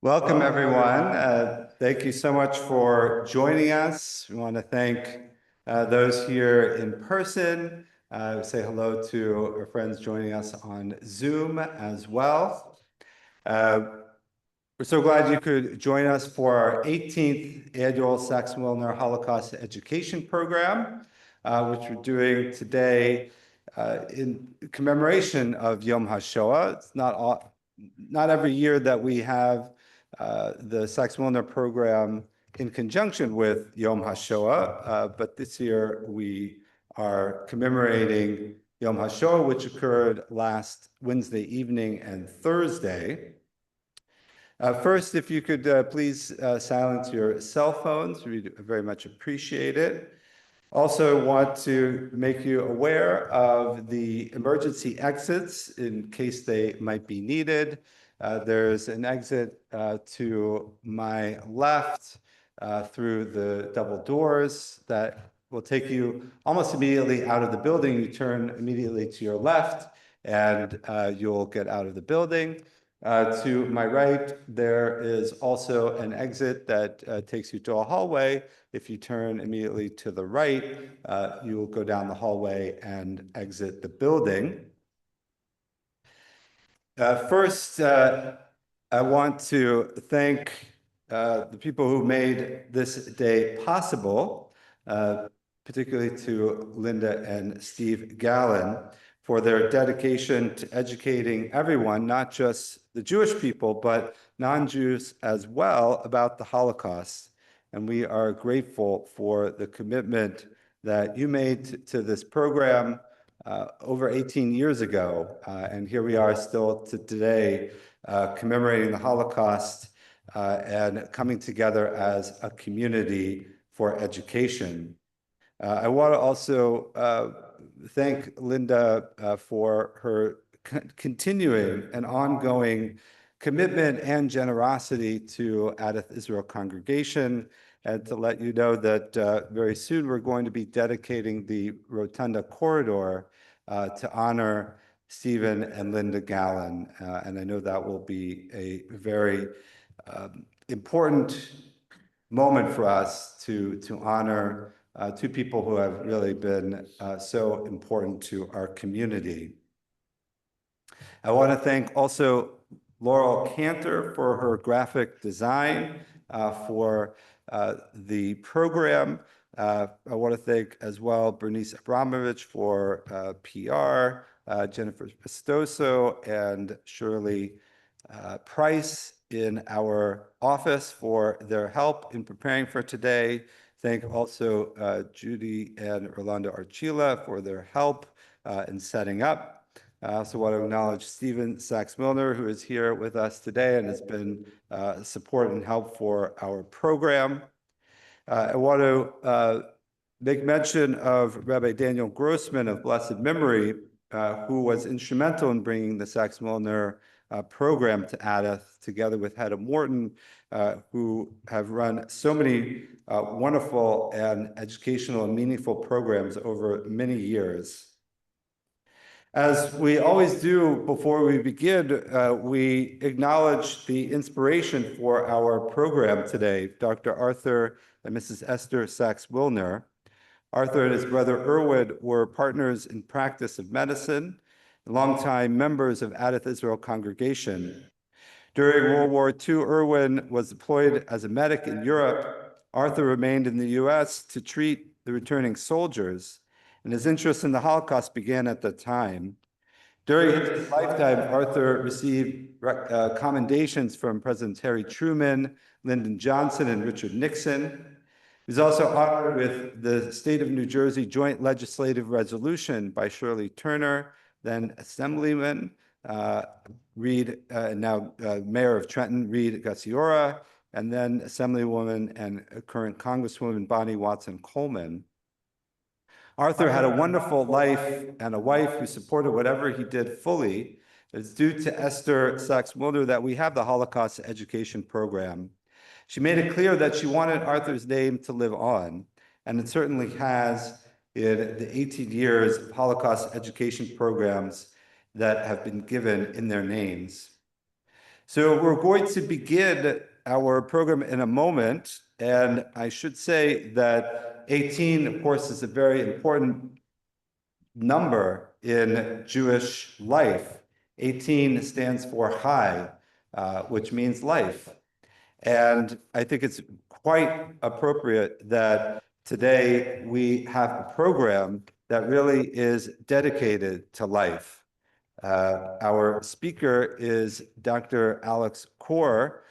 Welcome, everyone. Thank you so much for joining us. We want to thank those here in person. Say hello to our friends joining us on Zoom as well. We're so glad you could join us for our 18th annual Sacks-Wilner Holocaust Education Program, which we're doing today in commemoration of Yom HaShoah. It's not every year that we have the Sacks-Wilner program in conjunction with Yom HaShoah, but this year we are commemorating Yom HaShoah, which occurred last Wednesday evening and Thursday. First, if you could please silence your cell phones, we'd very much appreciate it. Also want to make you aware of the emergency exits in case they might be needed. There's an exit to my left through the double doors that will take you almost immediately out of the building. You turn immediately to your left and you'll get out of the building. To my right, there is also an exit that takes you to a hallway. If you turn immediately to the right, you will go down the hallway and exit the building. First, I want to thank the people who made this day possible, particularly to Linda and Steve Gallen, for their dedication to educating everyone, not just the Jewish people, but non-Jews as well, about the Holocaust. And we are grateful for the commitment that you made to this program over 18 years ago. And here we are still today commemorating the Holocaust and coming together as a community for education. I want to also thank Linda for her continuing and ongoing commitment and generosity to Adath Israel congregation, and to let you know that very soon we're going to be dedicating the Rotunda corridor to honor Stephen and Linda Gallen, and I know that will be a very important moment for us to honor two people who have really been so important to our community. I want to thank also Laurel Cantor for her graphic design for the program. I want to thank as well Bernice Abramovich for PR, Jennifer Pistoso and Shirley Price in our office for their help in preparing for today. Thank also Judy and Rolando Archila for their help in setting up. I also want to acknowledge Stephen Sacks-Wilner, who is here with us today and has been support and help for our program. I want to make mention of Rabbi Daniel Grossman of blessed memory, who was instrumental in bringing the Sacks-Wilner program to Adath, together with Hedda Morton, who have run so many wonderful and educational and meaningful programs over many years. As we always do before we begin, we acknowledge the inspiration for our program today, Dr. Arthur and Mrs. Esther Sacks-Wilner. Arthur and his brother Erwin were partners in practice of medicine, longtime members of Adath Israel congregation. During World War II, Erwin was deployed as a medic in Europe. Arthur remained in the US to treat the returning soldiers, and his interest in the Holocaust began at that time. During his lifetime, Arthur received commendations from Presidents Harry Truman, Lyndon Johnson, and Richard Nixon. He was also honored with the State of New Jersey Joint Legislative Resolution by Shirley Turner, then Assemblyman Reed, now Mayor of Trenton, Reed Gassiora, and then Assemblywoman and current Congresswoman Bonnie Watson Coleman. Arthur had a wonderful life and a wife who supported whatever he did fully. It's due to Esther Sacks-Wilner that we have the Holocaust Education Program. She made it clear that she wanted Arthur's name to live on, and it certainly has in the 18 years of Holocaust education programs that have been given in their names. So we're going to begin our program in a moment, and I should say that 18, of course, is a very important number in Jewish life. 18 stands for Chai, which means life. And I think it's quite appropriate that today we have a program that really is dedicated to life. Our speaker is Dr. Alex Kor,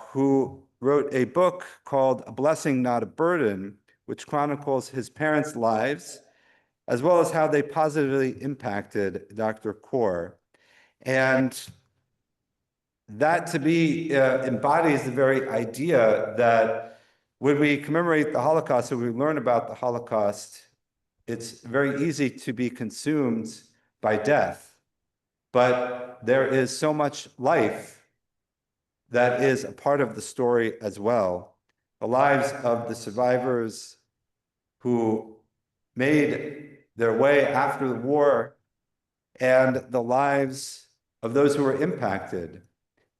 who wrote a book called A Blessing, Not a Burden, which chronicles his parents' lives, as well as how they positively impacted Dr. Kor. And that to me embodies the very idea that when we commemorate the Holocaust and we learn about the Holocaust, it's very easy to be consumed by death. But there is so much life that is a part of the story as well. The lives of the survivors who made their way after the war and the lives of those who were impacted.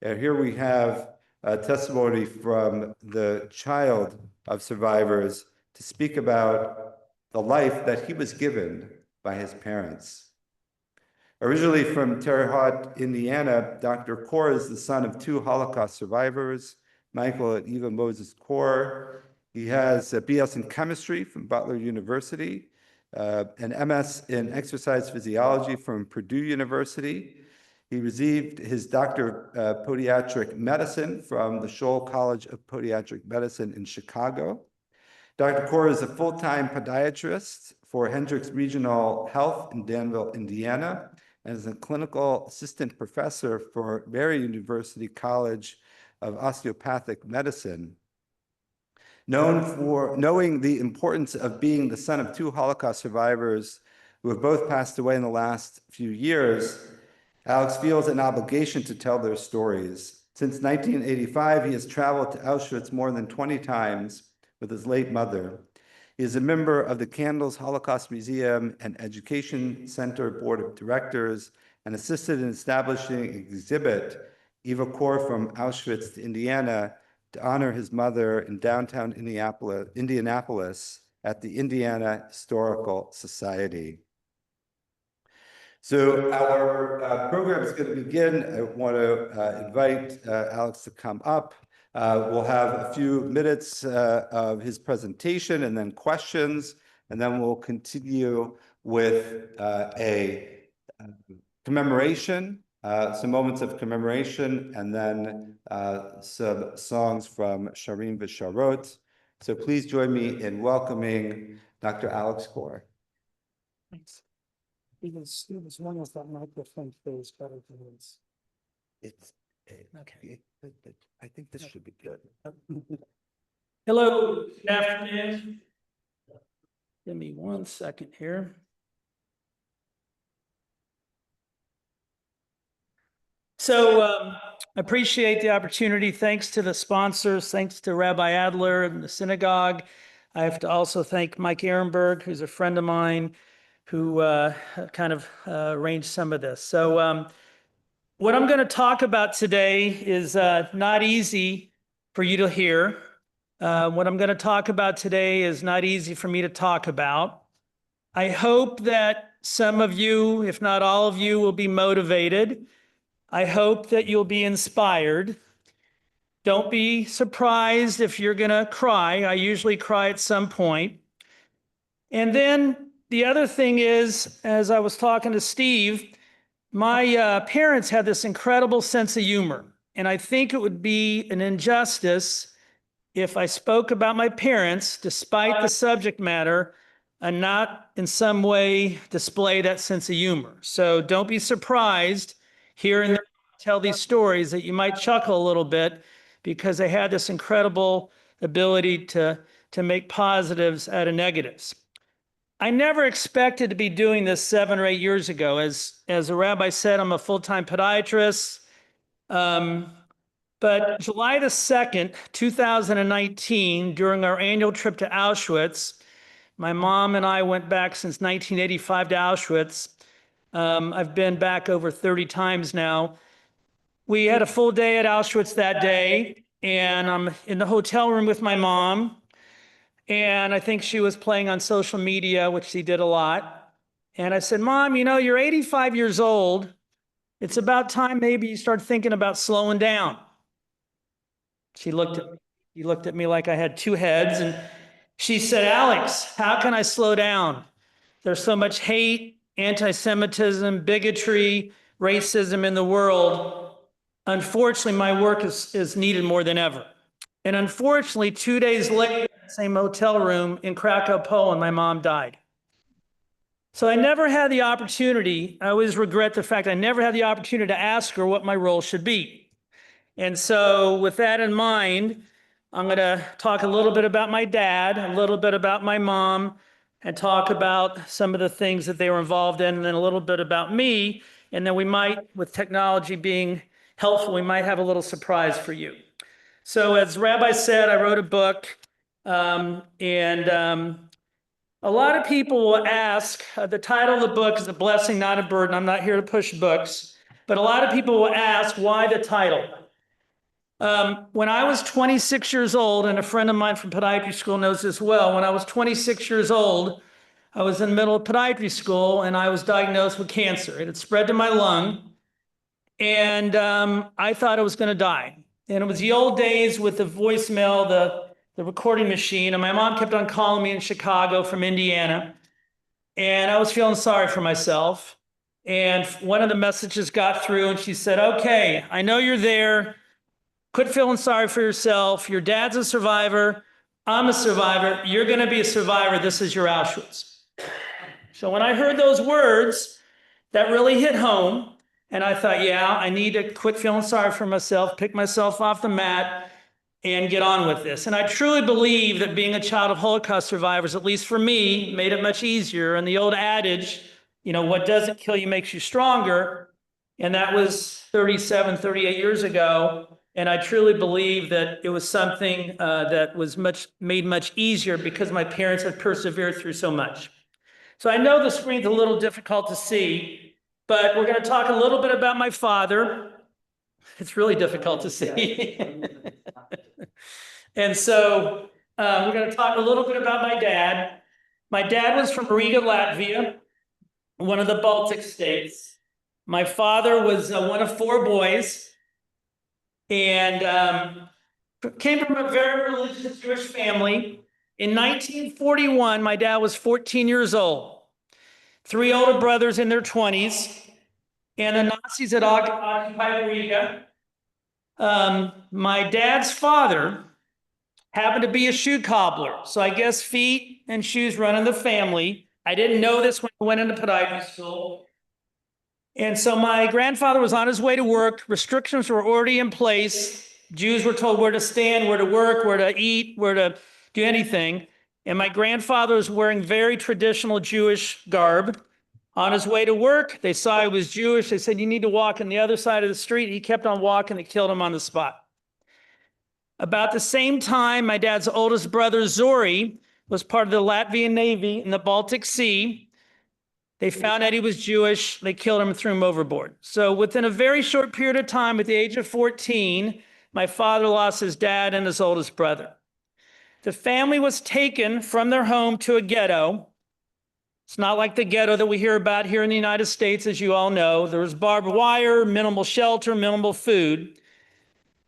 And here we have a testimony from the child of survivors to speak about the life that he was given by his parents. Originally from Terre Haute, Indiana, Dr. Kor is the son of two Holocaust survivors, Michael and Eva Mozes Kor. He has a BS in chemistry from Butler University, an MS in exercise physiology from Purdue University. He received his doctor of podiatric medicine from the Scholl College of Podiatric Medicine in Chicago. Dr. Kor is a full-time podiatrist for Hendricks Regional Health in Danville, Indiana, and is a clinical assistant professor for Mary University College of Osteopathic Medicine. Known for knowing the importance of being the son of two Holocaust survivors who have both passed away in the last few years, Alex feels an obligation to tell their stories. Since 1985, he has traveled to Auschwitz more than 20 times with his late mother. He is a member of the Candles Holocaust Museum and Education Center Board of Directors and assisted in establishing an exhibit, Eva Kor from Auschwitz to Indiana, to honor his mother in downtown Indianapolis at the Indiana Historical Society. So our program is going to begin. I want to invite Alex to come up. We'll have a few minutes of his presentation and then questions, and then we'll continue with a commemoration, some moments of commemoration, and then some songs from Sharim v'Sharot. So please join me in welcoming Dr. Alex Kor. Thanks. As long as that microphone stays better than this. It's okay. I think this should be good. Hello, good afternoon. Give me 1 second here. So I appreciate the opportunity. Thanks to the sponsors. Thanks to Rabbi Adler and the synagogue. I have to also thank Mike Ehrenberg, who's a friend of mine, who kind of arranged some of this. So what I'm going to talk about today is not easy for you to hear. What I'm going to talk about today is not easy for me to talk about. I hope that some of you, if not all of you, will be motivated. I hope that you'll be inspired. Don't be surprised if you're going to cry. I usually cry at some point. And then the other thing is, as I was talking to Steve, my parents had this incredible sense of humor. And I think it would be an injustice if I spoke about my parents, despite the subject matter, and not in some way display that sense of humor. So don't be surprised hearing them tell these stories that you might chuckle a little bit, because they had this incredible ability to make positives out of negatives. I never expected to be doing this 7 or 8 years ago. As a rabbi said, I'm a full-time podiatrist. But July the 2nd, 2019, during our annual trip to Auschwitz, my mom and I went back since 1985 to Auschwitz. I've been back over 30 times now. We had a full day at Auschwitz that day, and I'm in the hotel room with my mom. And I think she was playing on social media, which she did a lot. And I said, Mom, you're 85 years old. It's about time maybe you start thinking about slowing down. She looked at me like I had two heads, and she said, Alex, how can I slow down? There's so much hate, anti-Semitism, bigotry, racism in the world. Unfortunately, my work is needed more than ever. And unfortunately, 2 days later, in the same hotel room in Krakow, Poland, my mom died. So I never had the opportunity, I always regret the fact I never had the opportunity to ask her what my role should be. And so with that in mind, I'm going to talk a little bit about my dad, a little bit about my mom, and talk about some of the things that they were involved in, and then a little bit about me. And then we might, with technology being helpful, we might have a little surprise for you. So as Rabbi said, I wrote a book, a lot of people will ask, the title of the book is A Blessing, Not a Burden. I'm not here to push books, but a lot of people will ask, why the title? When I was 26 years old, and a friend of mine from podiatry school knows this well, when I was 26 years old, I was in the middle of podiatry school and I was diagnosed with cancer. It had spread to my lung, and I thought I was going to die. And it was the old days with the voicemail, the recording machine, and my mom kept on calling me in Chicago from Indiana, and I was feeling sorry for myself. And one of the messages got through, and she said, okay, I know you're there. Quit feeling sorry for yourself. Your dad's a survivor. I'm a survivor. You're going to be a survivor. This is your Auschwitz. So when I heard those words, that really hit home. And I thought, yeah, I need to quit feeling sorry for myself, pick myself off the mat, and get on with this. And I truly believe that being a child of Holocaust survivors, at least for me, made it much easier. And the old adage, what doesn't kill you makes you stronger. And that was 37, 38 years ago. And I truly believe that it was something that was made much easier because my parents had persevered through so much. So I know the screen's a little difficult to see, but we're going to talk a little bit about my father. It's really difficult to see. And so we're going to talk a little bit about my dad. My dad was from Riga, Latvia, one of the Baltic states. My father was one of four boys, and came from a very religious Jewish family. In 1941, my dad was 14 years old. Three older brothers in their 20s, and the Nazis had occupied Riga. My dad's father happened to be a shoe cobbler. So I guess feet and shoes run in the family. I didn't know this when I went into podiatry school. And so my grandfather was on his way to work. Restrictions were already in place. Jews were told where to stand, where to work, where to eat, where to do anything. And my grandfather was wearing very traditional Jewish garb. On his way to work, they saw he was Jewish. They said, you need to walk on the other side of the street. He kept on walking. They killed him on the spot. About the same time, my dad's oldest brother, Zori, was part of the Latvian Navy in the Baltic Sea. They found out he was Jewish. They killed him and threw him overboard. So within a very short period of time, at the age of 14, my father lost his dad and his oldest brother. The family was taken from their home to a ghetto. It's not like the ghetto that we hear about here in the United States, as you all know. There was barbed wire, minimal shelter, minimal food.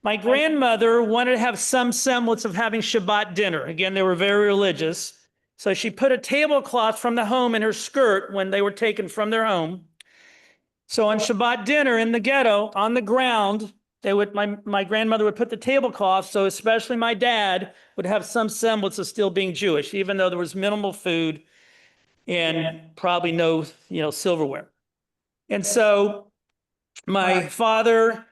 My grandmother wanted to have some semblance of having Shabbat dinner. Again, they were very religious. So she put a tablecloth from the home in her skirt when they were taken from their home. So on Shabbat dinner in the ghetto, on the ground, my grandmother would put the tablecloth, so especially my dad would have some semblance of still being Jewish, even though there was minimal food and probably no, silverware. And so my father,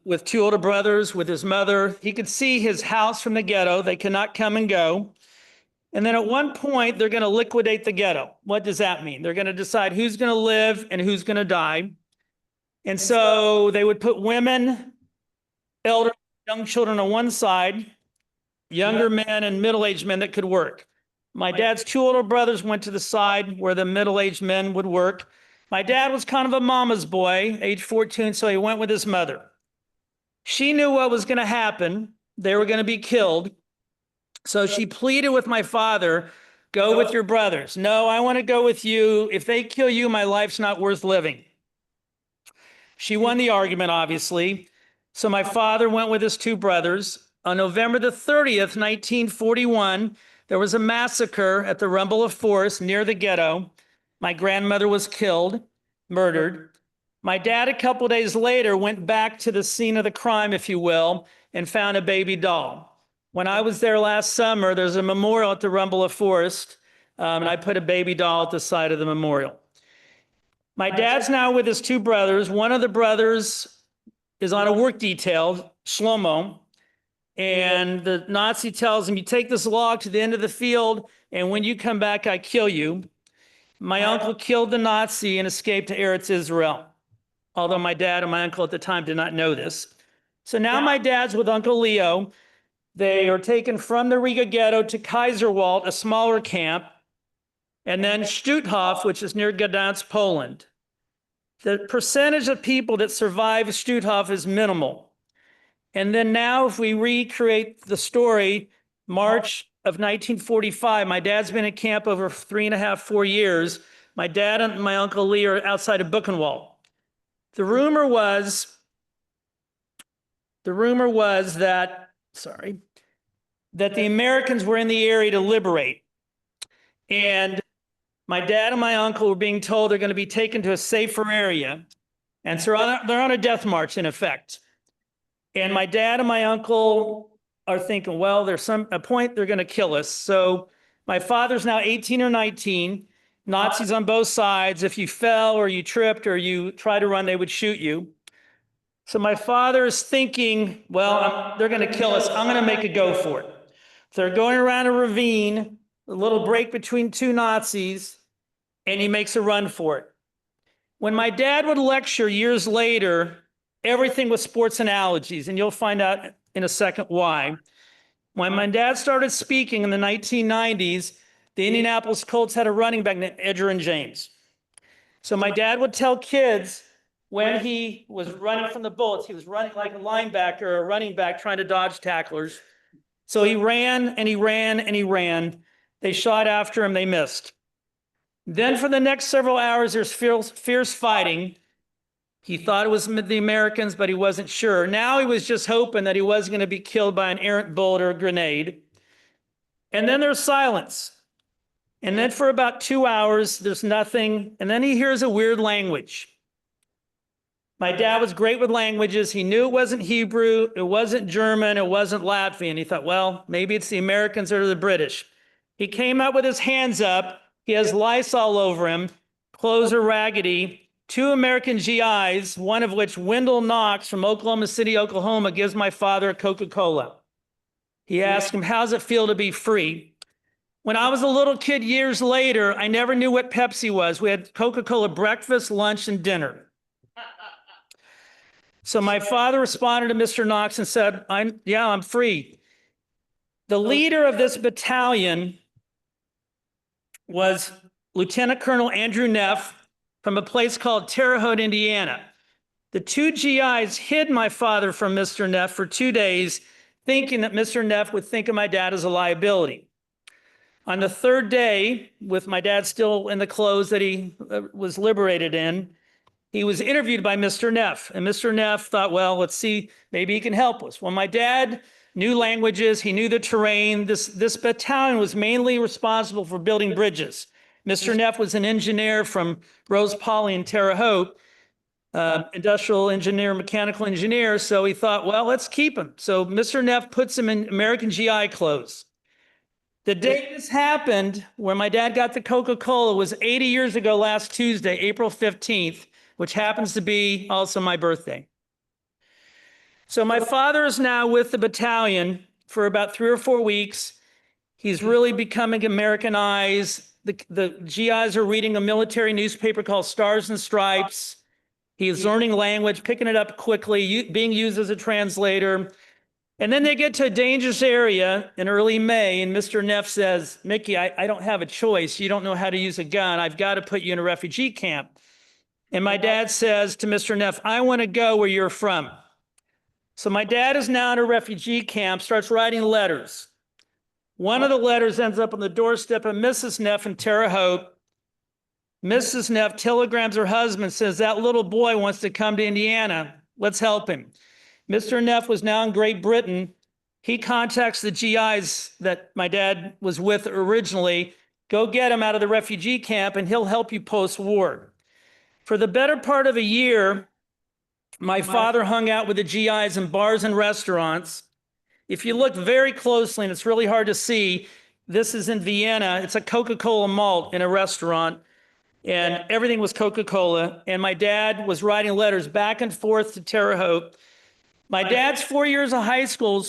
with two older brothers, with his mother, he could see his house from the ghetto. They cannot come and go. And then at one point, they're going to liquidate the ghetto. What does that mean? They're going to decide who's going to live and who's going to die. And so they would put women, elder, young children on one side, younger men and middle-aged men that could work. My dad's two older brothers went to the side where the middle-aged men would work, My dad was kind of a mama's boy, age 14, so he went with his mother. She knew what was going to happen. They were going to be killed. So she pleaded with my father, go with your brothers. No, I want to go with you. If they kill you, my life's not worth living. She won the argument, obviously. So my father went with his two brothers. On November the 30th, 1941, there was a massacre at the Rumble of Forest near the ghetto. My grandmother was killed, murdered. My dad, a couple days later, went back to the scene of the crime, if you will, and found a baby doll. When I was there last summer, there's a memorial at the Rumble of Forest, and I put a baby doll at the side of the memorial. My dad's now with his two brothers. One of the brothers is on a work detail, Shlomo, and the Nazi tells him, you take this log to the end of the field, and when you come back, I kill you. My uncle killed the Nazi and escaped to Eretz Israel, although my dad and my uncle at the time did not know this. So now my dad's with Uncle Leo. They are taken from the Riga ghetto to Kaiserwald, a smaller camp, and then Stutthof, which is near Gdansk, Poland. The percentage of people that survive Stutthof is minimal. And then now, if we recreate the story, March of 1945, my dad's been in camp over 3.5, 4 years. My dad and my Uncle Lee are outside of Buchenwald. The rumor was that, that the Americans were in the area to liberate. And my dad and my uncle were being told they're going to be taken to a safer area. And so they're on a death march, in effect. And my dad and my uncle are thinking, well, there's a point they're going to kill us. So my father's now 18 or 19, Nazis on both sides. If you fell or you tripped or you tried to run, they would shoot you. So my father is thinking, well, they're going to kill us. I'm going to make a go for it. So they're going around a ravine, a little break between two Nazis, and he makes a run for it. When my dad would lecture years later, everything was sports analogies, and you'll find out in a second why. When my dad started speaking in the 1990s, the Indianapolis Colts had a running back named Edgerrin James. So my dad would tell kids when he was running from the bullets, he was running like a linebacker or a running back trying to dodge tacklers. So he ran and he ran and he ran. They shot after him, they missed. Then for the next several hours, there's fierce fighting. He thought it was the Americans, but he wasn't sure. Now he was just hoping that he wasn't going to be killed by an errant bullet or a grenade. And then there's silence. And then for about 2 hours, there's nothing. And then he hears a weird language. My dad was great with languages. He knew it wasn't Hebrew, it wasn't German, it wasn't Latvian. He thought, well, maybe it's the Americans or the British. He came out with his hands up. He has lice all over him. Clothes are raggedy. 2 American GIs, one of which, Wendell Knox from Oklahoma City, Oklahoma, gives my father a Coca-Cola. He asked him, how's it feel to be free? When I was a little kid years later, I never knew what Pepsi was. We had Coca-Cola breakfast, lunch, and dinner. So my father responded to Mr. Knox and said, I'm free. The leader of this battalion was Lieutenant Colonel Andrew Neff from a place called Terre Haute, Indiana. The 2 GIs hid my father from Mr. Neff for 2 days, thinking that Mr. Neff would think of my dad as a liability. On the 3rd day, with my dad still in the clothes that he was liberated in, he was interviewed by Mr. Neff, and Mr. Neff thought, well, let's see, maybe he can help us. Well, my dad knew languages, he knew the terrain. This battalion was mainly responsible for building bridges. Mr. Neff was an engineer from Rose Poly in Terre Haute, industrial engineer, mechanical engineer, so he thought, well, let's keep him. So Mr. Neff puts him in American GI clothes. The day this happened, where my dad got the Coca-Cola, was 80 years ago last Tuesday, April 15th, which happens to be also my birthday. So my father is now with the battalion for about 3 or 4 weeks. He's really becoming Americanized. The GIs are reading a military newspaper called Stars and Stripes. He's learning language, picking it up quickly, being used as a translator. And then they get to a dangerous area in early May, and Mr. Neff says, Mickey, I don't have a choice. You don't know how to use a gun. I've got to put you in a refugee camp. And my dad says to Mr. Neff, I want to go where you're from. So my dad is now in a refugee camp, starts writing letters. One of the letters ends up on the doorstep of Mrs. Neff in Terre Haute. Mrs. Neff telegrams her husband, says, that little boy wants to come to Indiana. Let's help him. Mr. Neff was now in Great Britain. He contacts the GIs that my dad was with originally. Go get him out of the refugee camp and he'll help you post-war. For the better part of a year, my father hung out with the GIs in bars and restaurants. If you look very closely, and it's really hard to see, this is in Vienna. It's a Coca-Cola malt in a restaurant, and everything was Coca-Cola. And my dad was writing letters back and forth to Terre Haute. My dad's 4 years of high school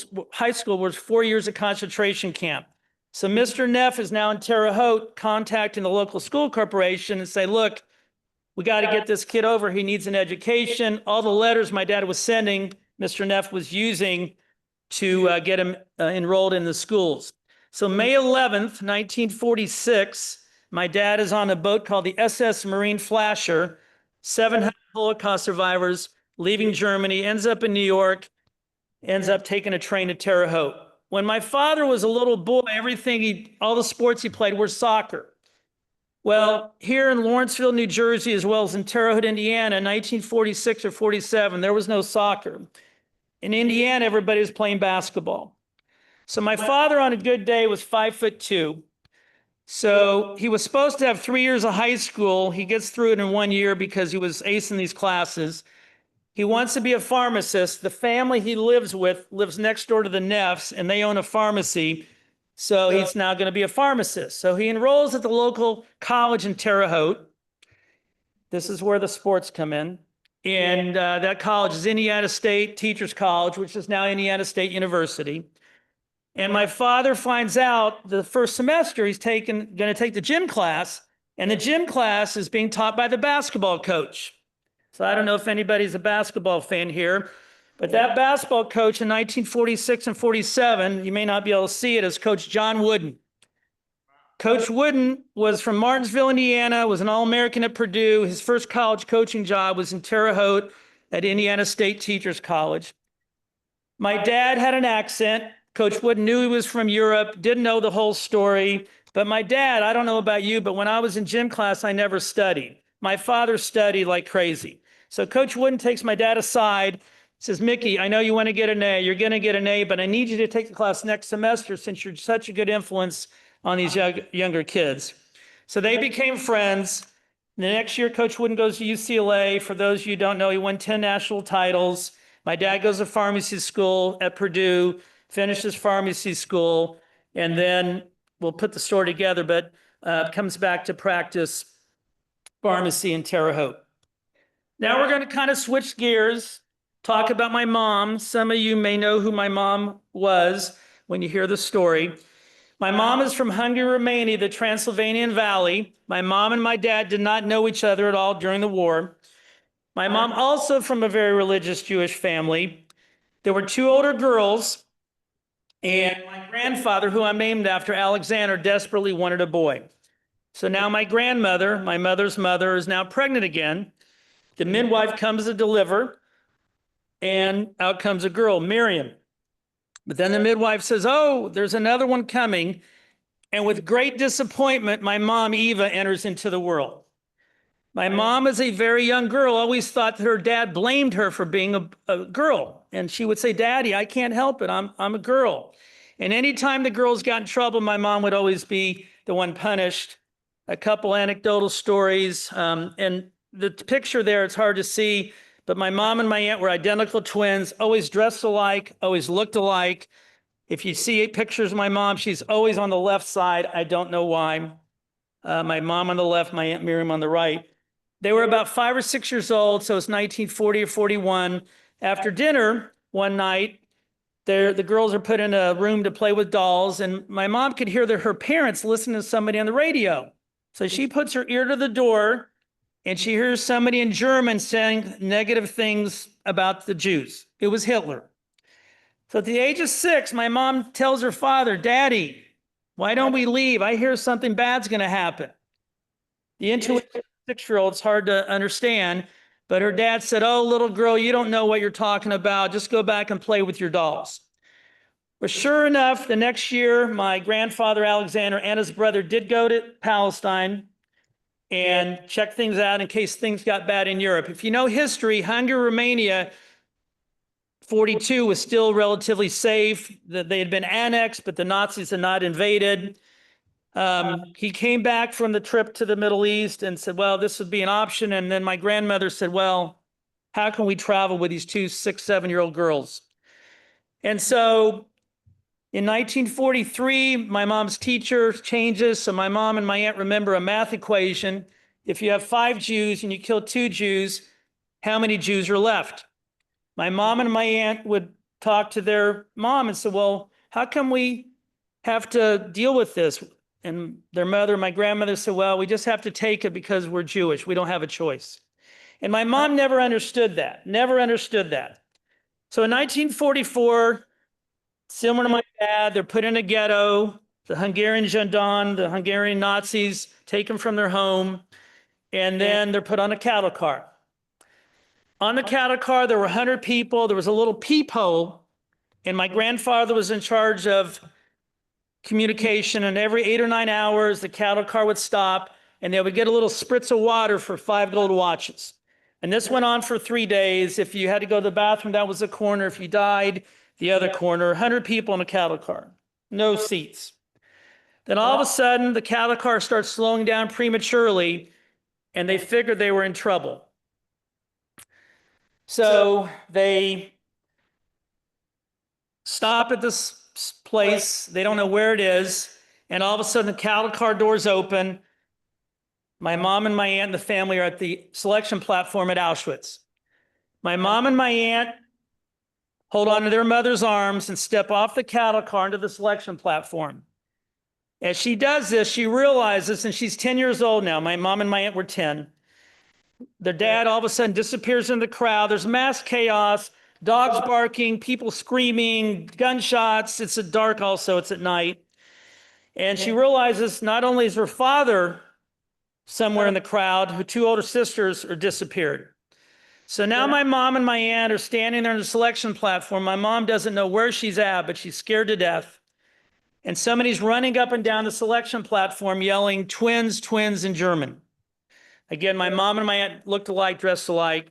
was 4 years of concentration camp. So Mr. Neff is now in Terre Haute contacting the local school corporation and say, look, we got to get this kid over. He needs an education. All the letters my dad was sending, Mr. Neff was using to get him enrolled in the schools. So May 11th, 1946, my dad is on a boat called the SS Marine Flasher, 700 Holocaust survivors leaving Germany, ends up in New York, ends up taking a train to Terre Haute. When my father was a little boy, all the sports he played were soccer. Well, here in Lawrenceville, New Jersey, as well as in Terre Haute, Indiana, 1946 or 47, there was no soccer. In Indiana, everybody was playing basketball. So my father on a good day was 5'2". So he was supposed to have 3 years of high school. He gets through it in 1 year because he was acing these classes. He wants to be a pharmacist. The family he lives with lives next door to the Neffs, and they own a pharmacy. So he's now going to be a pharmacist. So he enrolls at the local college in Terre Haute. This is where the sports come in. And that college is Indiana State Teachers College, which is now Indiana State University. And my father finds out the first semester he's going to take the gym class, and the gym class is being taught by the basketball coach. So I don't know if anybody's a basketball fan here, but that basketball coach in 1946 and 47, you may not be able to see it, is Coach John Wooden. Coach Wooden was from Martinsville, Indiana, was an All-American at Purdue. His first college coaching job was in Terre Haute at Indiana State Teachers College. My dad had an accent. Coach Wooden knew he was from Europe, didn't know the whole story. But my dad, I don't know about you, but when I was in gym class, I never studied. My father studied like crazy. So Coach Wooden takes my dad aside, says, Mickey, I know you want to get an A. You're going to get an A, but I need you to take the class next semester since you're such a good influence on these younger kids. So they became friends. The next year, Coach Wooden goes to UCLA. For those of you who don't know, he won 10 national titles. My dad goes to pharmacy school at Purdue, finishes pharmacy school, and then we'll put the story together, but comes back to practice pharmacy in Terre Haute. Now we're going to kind of switch gears, talk about my mom. Some of you may know who my mom was when you hear the story. My mom is from Hungary, Romania, the Transylvanian Valley. My mom and my dad did not know each other at all during the war. My mom also from a very religious Jewish family. There were two older girls, and my grandfather, who I'm named after, Alexander, desperately wanted a boy. So now my grandmother, my mother's mother, is now pregnant again. The midwife comes to deliver, and out comes a girl, Miriam. But then the midwife says, oh, there's another one coming. And with great disappointment, my mom, Eva, enters into the world. My mom, as a very young girl, always thought that her dad blamed her for being a girl. And she would say, Daddy, I can't help it. I'm a girl. And anytime the girls got in trouble, my mom would always be the one punished. A couple anecdotal stories. And the picture there, it's hard to see, but my mom and my aunt were identical twins, always dressed alike, always looked alike. If you see pictures of my mom, she's always on the left side. I don't know why. My mom on the left, my Aunt Miriam on the right. They were about 5 or 6 years old, so it's 1940 or 41. After dinner one night, the girls are put in a room to play with dolls, and my mom could hear her parents listening to somebody on the radio. So she puts her ear to the door, and she hears somebody in German saying negative things about the Jews. It was Hitler. So at the age of 6, my mom tells her father, Daddy, why don't we leave? I hear something bad's going to happen. The intuition 6-year-old, it's hard to understand. But her dad said, "Oh, little girl, you don't know what you're talking about. Just go back and play with your dolls." But sure enough, the next year, my grandfather Alexander and his brother did go to Palestine and check things out in case things got bad in Europe. If you know history, Hungary, Romania, 42 was still relatively safe. They had been annexed, but the Nazis had not invaded. He came back from the trip to the Middle East and said, well, this would be an option. And then my grandmother said, well, how can we travel with these two 6, 7-year-old girls? And so in 1943, my mom's teacher changes. So my mom and my aunt remember a math equation. If you have 5 Jews and you kill 2 Jews, how many Jews are left? My mom and my aunt would talk to their mom and say, well, how come we have to deal with this? And their mother, my grandmother said, well, we just have to take it because we're Jewish. We don't have a choice. And my mom never understood that, never understood that. So in 1944, similar to my dad, they're put in a ghetto. The Hungarian gendarmes, the Hungarian Nazis take them from their home, and then they're put on a cattle car. On the cattle car, there were 100 people. There was a little peephole, and my grandfather was in charge of communication, and every 8 or 9 hours, the cattle car would stop, and they would get a little spritz of water for 5 gold watches. And this went on for 3 days. If you had to go to the bathroom, that was a corner. If you died, the other corner. 100 people in a cattle car, no seats. Then all of a sudden, the cattle car starts slowing down prematurely, and they figured they were in trouble. So they stop at this place. They don't know where it is. And all of a sudden, the cattle car doors open. My mom and my aunt and the family are at the selection platform at Auschwitz. My mom and my aunt hold on to their mother's arms and step off the cattle car into the selection platform. As she does this, she realizes, and she's 10 years old now. My mom and my aunt were 10. Their dad all of a sudden disappears in the crowd. There's mass chaos, dogs barking, people screaming, gunshots. It's at dark also, it's at night. And she realizes not only is her father somewhere in the crowd, her 2 older sisters are disappeared. So now my mom and my aunt are standing there on the selection platform. My mom doesn't know where she's at, but she's scared to death. And somebody's running up and down the selection platform yelling, twins, twins in German. Again, my mom and my aunt looked alike, dressed alike.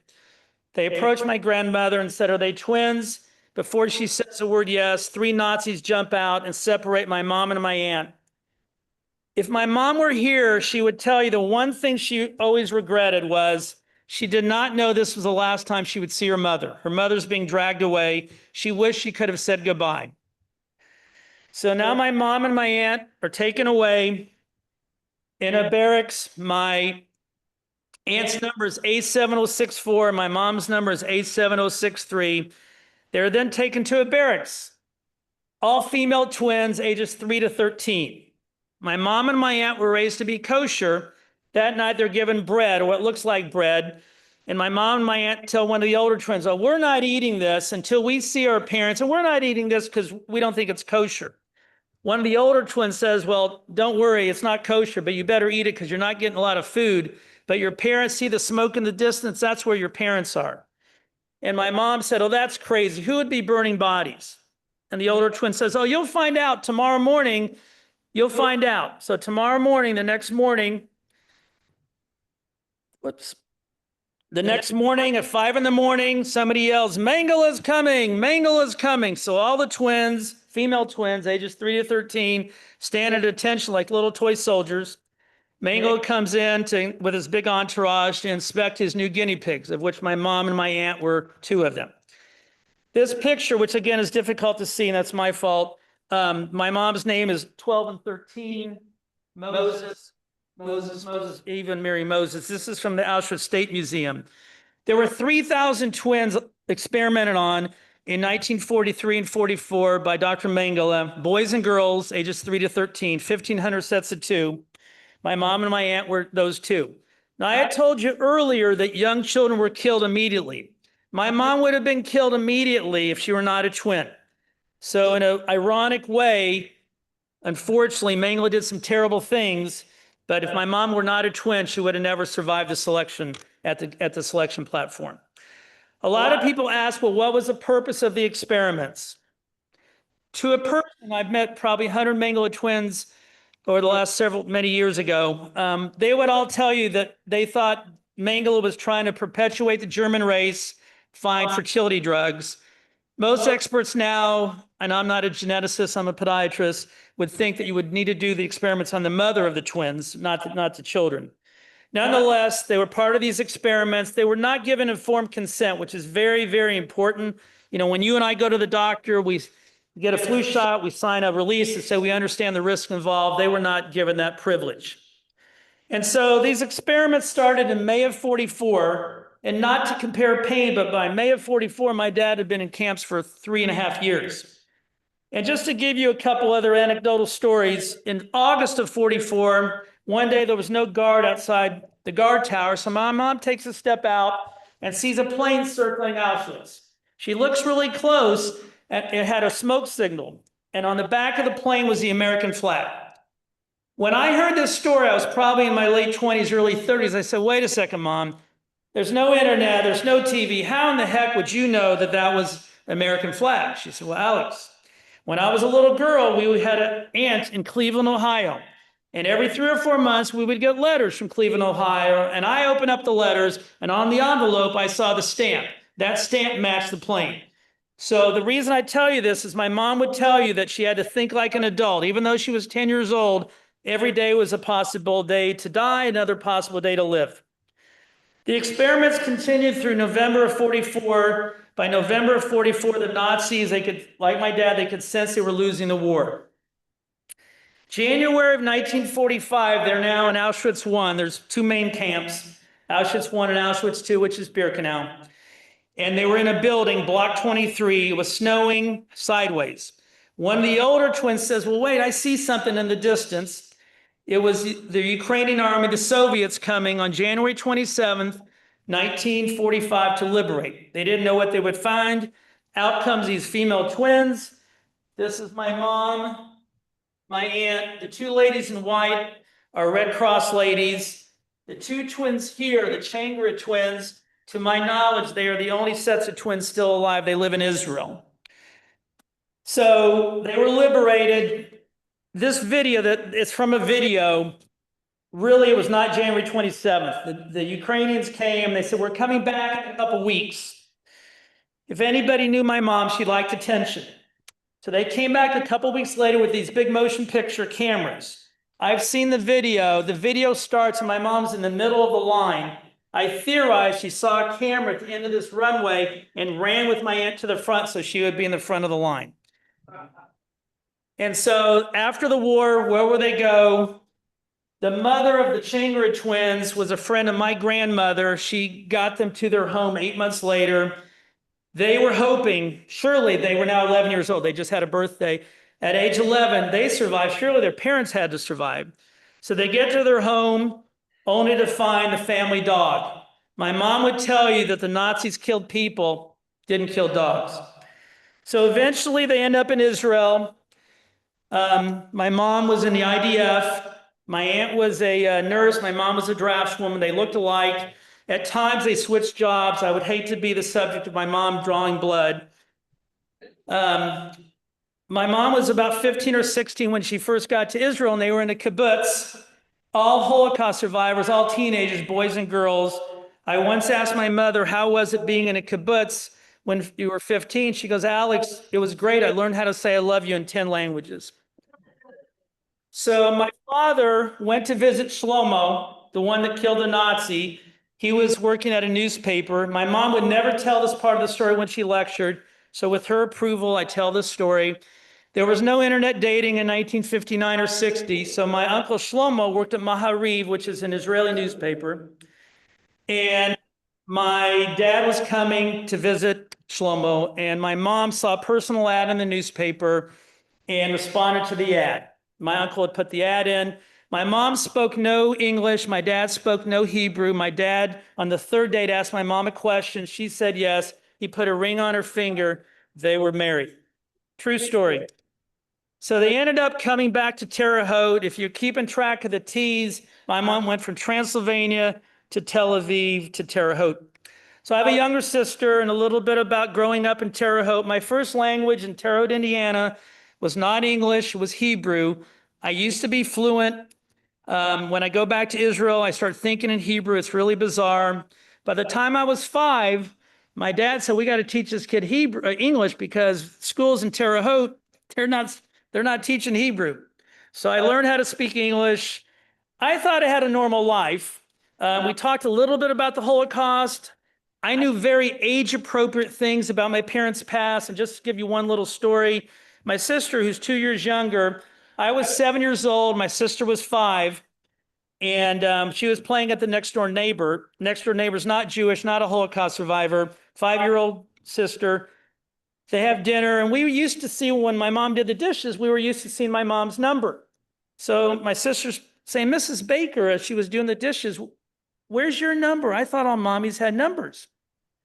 They approached my grandmother and said, are they twins? Before she says the word yes, 3 Nazis jump out and separate my mom and my aunt. If my mom were here, she would tell you the one thing she always regretted was she did not know this was the last time she would see her mother. Her mother's being dragged away. She wished she could have said goodbye. So now my mom and my aunt are taken away in a barracks. My aunt's number is A7064. My mom's number is A7063. They're then taken to a barracks. All female twins, ages 3 to 13. My mom and my aunt were raised to be kosher. That night they're given bread, or what looks like bread. And my mom and my aunt tell one of the older twins, oh, we're not eating this until we see our parents, and we're not eating this because we don't think it's kosher. One of the older twins says, well, don't worry, it's not kosher, but you better eat it because you're not getting a lot of food. But your parents see the smoke in the distance, that's where your parents are. And my mom said, oh, that's crazy. Who would be burning bodies? And the older twin says, oh, you'll find out tomorrow morning. You'll find out. So tomorrow morning, the next morning at 5 in the morning, somebody yells, Mengele is coming, Mengele is coming. So all the twins, female twins, ages 3 to 13, stand at attention like little toy soldiers. Mengele comes in with his big entourage to inspect his new guinea pigs, of which my mom and my aunt were 2 of them. This picture, which again is difficult to see, and that's my fault. My mom's name is 12 and 13, Moses, even Mary Moses. This is from the Auschwitz State Museum. There were 3,000 twins experimented on in 1943 and 44 by Dr. Mengele, boys and girls, ages 3 to 13, 1,500 sets of 2. My mom and my aunt were those 2. Now, I had told you earlier that young children were killed immediately. My mom would have been killed immediately if she were not a twin. So in an ironic way, unfortunately, Mengele did some terrible things, But if my mom were not a twin, she would have never survived the selection at the selection platform. A lot of people ask, well, what was the purpose of the experiments? To a person, I've met probably 100 Mengele twins over the last many years ago. They would all tell you that they thought Mengele was trying to perpetuate the German race, find fertility drugs. Most experts now, and I'm not a geneticist, I'm a podiatrist, would think that you would need to do the experiments on the mother of the twins, not the children. Nonetheless, they were part of these experiments. They were not given informed consent, which is very, very important. You know, when you and I go to the doctor, we get a flu shot, we sign a release that say we understand the risk involved. They were not given that privilege. And so these experiments started in May of 44, and not to compare pain, but by May of 44, my dad had been in camps for 3.5 years. And just to give you a couple other anecdotal stories, in August of 44, one day there was no guard outside the guard tower, so my mom takes a step out and sees a plane circling Auschwitz. She looks really close, and it had a smoke signal, and on the back of the plane was the American flag. When I heard this story, I was probably in my late 20s, early 30s. I said, wait a second, Mom. There's no internet, there's no TV. How in the heck would you know that that was American flag? She said, well, Alex, when I was a little girl, we had an aunt in Cleveland, Ohio. And every 3 or 4 months, we would get letters from Cleveland, Ohio. And I opened up the letters, and on the envelope, I saw the stamp. That stamp matched the plane. So the reason I tell you this is my mom would tell you that she had to think like an adult. Even though she was 10 years old, every day was a possible day to die, another possible day to live. The experiments continued through November of 44. By November of 44, the Nazis, they could, like my dad, they could sense they were losing the war. January of 1945, they're now in Auschwitz I. There's 2 main camps, Auschwitz I and Auschwitz II, which is Birkenau. And they were in a building, block 23. It was snowing sideways. One of the older twins says, well, wait, I see something in the distance. It was the Ukrainian army, the Soviets, coming on January 27th, 1945 to liberate. They didn't know what they would find. Out comes these female twins. This is my mom, my aunt. The 2 ladies in white are Red Cross ladies. The 2 twins here, the Changara twins, to my knowledge, they are the only sets of twins still alive. They live in Israel. So they were liberated. This video, it's from a video, really it was not January 27th. The Ukrainians came, they said, we're coming back in a couple weeks. If anybody knew my mom, she liked attention. So they came back a couple weeks later with these big motion picture cameras. I've seen the video. The video starts and my mom's in the middle of the line. I theorize she saw a camera at the end of this runway and ran with my aunt to the front so she would be in the front of the line. And so after the war, where would they go? The mother of the Changara twins was a friend of my grandmother. She got them to their home 8 months later. They were hoping, surely they were now 11 years old. They just had a birthday. At age 11, they survived. Surely their parents had to survive. So they get to their home only to find the family dog. My mom would tell you that the Nazis killed people, didn't kill dogs. So eventually they end up in Israel. My mom was in the IDF. My aunt was a nurse. My mom was a draftswoman. They looked alike. At times they switched jobs. I would hate to be the subject of my mom drawing blood. My mom was about 15 or 16 when she first got to Israel, and they were in a kibbutz. All Holocaust survivors, all teenagers, boys and girls. I once asked my mother, how was it being in a kibbutz when you were 15? She goes, Alex, it was great. I learned how to say I love you in 10 languages. So my father went to visit Shlomo, the one that killed the Nazi. He was working at a newspaper. My mom would never tell this part of the story when she lectured. So with her approval, I tell this story. There was no internet dating in 1959 or 60. So my uncle Shlomo worked at Mahariv, which is an Israeli newspaper. And my dad was coming to visit Shlomo, and my mom saw a personal ad in the newspaper and responded to the ad. My uncle had put the ad in. My mom spoke no English. My dad spoke no Hebrew. My dad, on the 3rd date, asked my mom a question. She said yes. He put a ring on her finger. They were married. True story. So they ended up coming back to Terre Haute. If you're keeping track of the T's, my mom went from Transylvania to Tel Aviv to Terre Haute. So I have a younger sister, and a little bit about growing up in Terre Haute. My first language in Terre Haute, Indiana was not English, it was Hebrew. I used to be fluent. When I go back to Israel, I start thinking in Hebrew. It's really bizarre. By the time I was 5, my dad said, we got to teach this kid English because schools in Terre Haute, they're not teaching Hebrew. So I learned how to speak English. I thought I had a normal life. We talked a little bit about the Holocaust. I knew very age-appropriate things about my parents' past. And just to give you one little story, my sister, who's 2 years younger, I was 7 years old. My sister was 5. And she was playing at the next door neighbor. Next door neighbor's not Jewish, not a Holocaust survivor, 5-year-old sister. They have dinner. And we used to see, when my mom did the dishes, we were used to seeing my mom's number. So my sister's saying, Mrs. Baker, as she was doing the dishes, where's your number? I thought all mommies had numbers.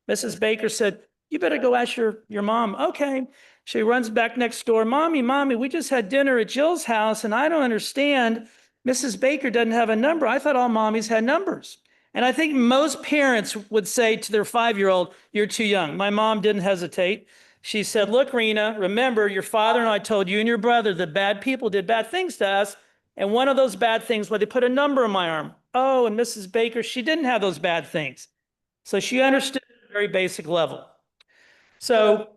Mrs. Baker said, you better go ask your mom. Okay. She runs back next door. Mommy, we just had dinner at Jill's house, and I don't understand. Mrs. Baker doesn't have a number. I thought all mommies had numbers. And I think most parents would say to their 5-year-old, you're too young. My mom didn't hesitate. She said, look, Rena, remember your father and I told you and your brother that bad people did bad things to us. And one of those bad things was they put a number on my arm. Oh, and Mrs. Baker, she didn't have those bad things. So she understood at a very basic level. So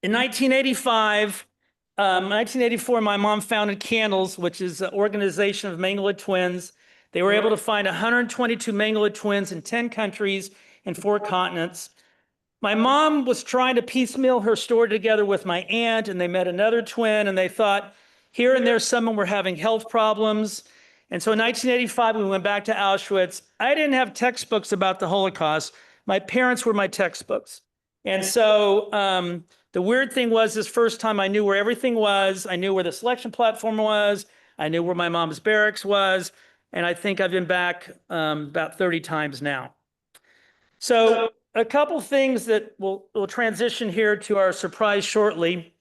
in 1984, my mom founded Candles, which is an organization of Mangala twins. They were able to find 122 Mangala twins in 10 countries and 4 continents. My mom was trying to piecemeal her story together with my aunt, and they met another twin, and they thought here and there someone were having health problems. And so in 1985, we went back to Auschwitz. I didn't have textbooks about the Holocaust. My parents were my textbooks. And so the weird thing was, this first time I knew where everything was. I knew where the selection platform was. I knew where my mom's barracks was. And I think I've been back about 30 times now. So a couple things that we'll transition here to our surprise shortly.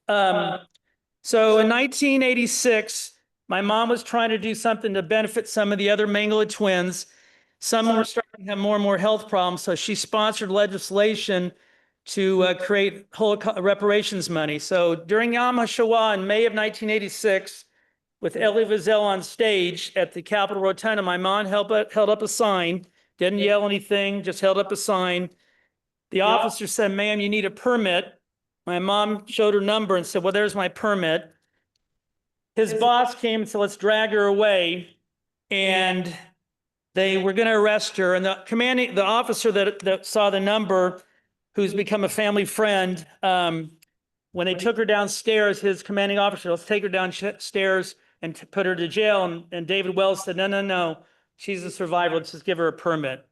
So in 1986, my mom was trying to do something to benefit some of the other Mangala twins. Some were starting to have more and more health problems, so she sponsored legislation to create Holocaust reparations money. So during Yom HaShoah in May of 1986, with Elie Wiesel on stage at the Capitol Rotunda, my mom held up a sign, didn't yell anything, just held up a sign. The officer said, ma'am, you need a permit. My mom showed her number and said, well, there's my permit. His boss came and said, let's drag her away. And they were going to arrest her. And the officer that saw the number, who's become a family friend, when they took her downstairs, his commanding officer, let's take her downstairs and put her to jail. And David Wells said, no, she's a survivor. Let's just give her a permit.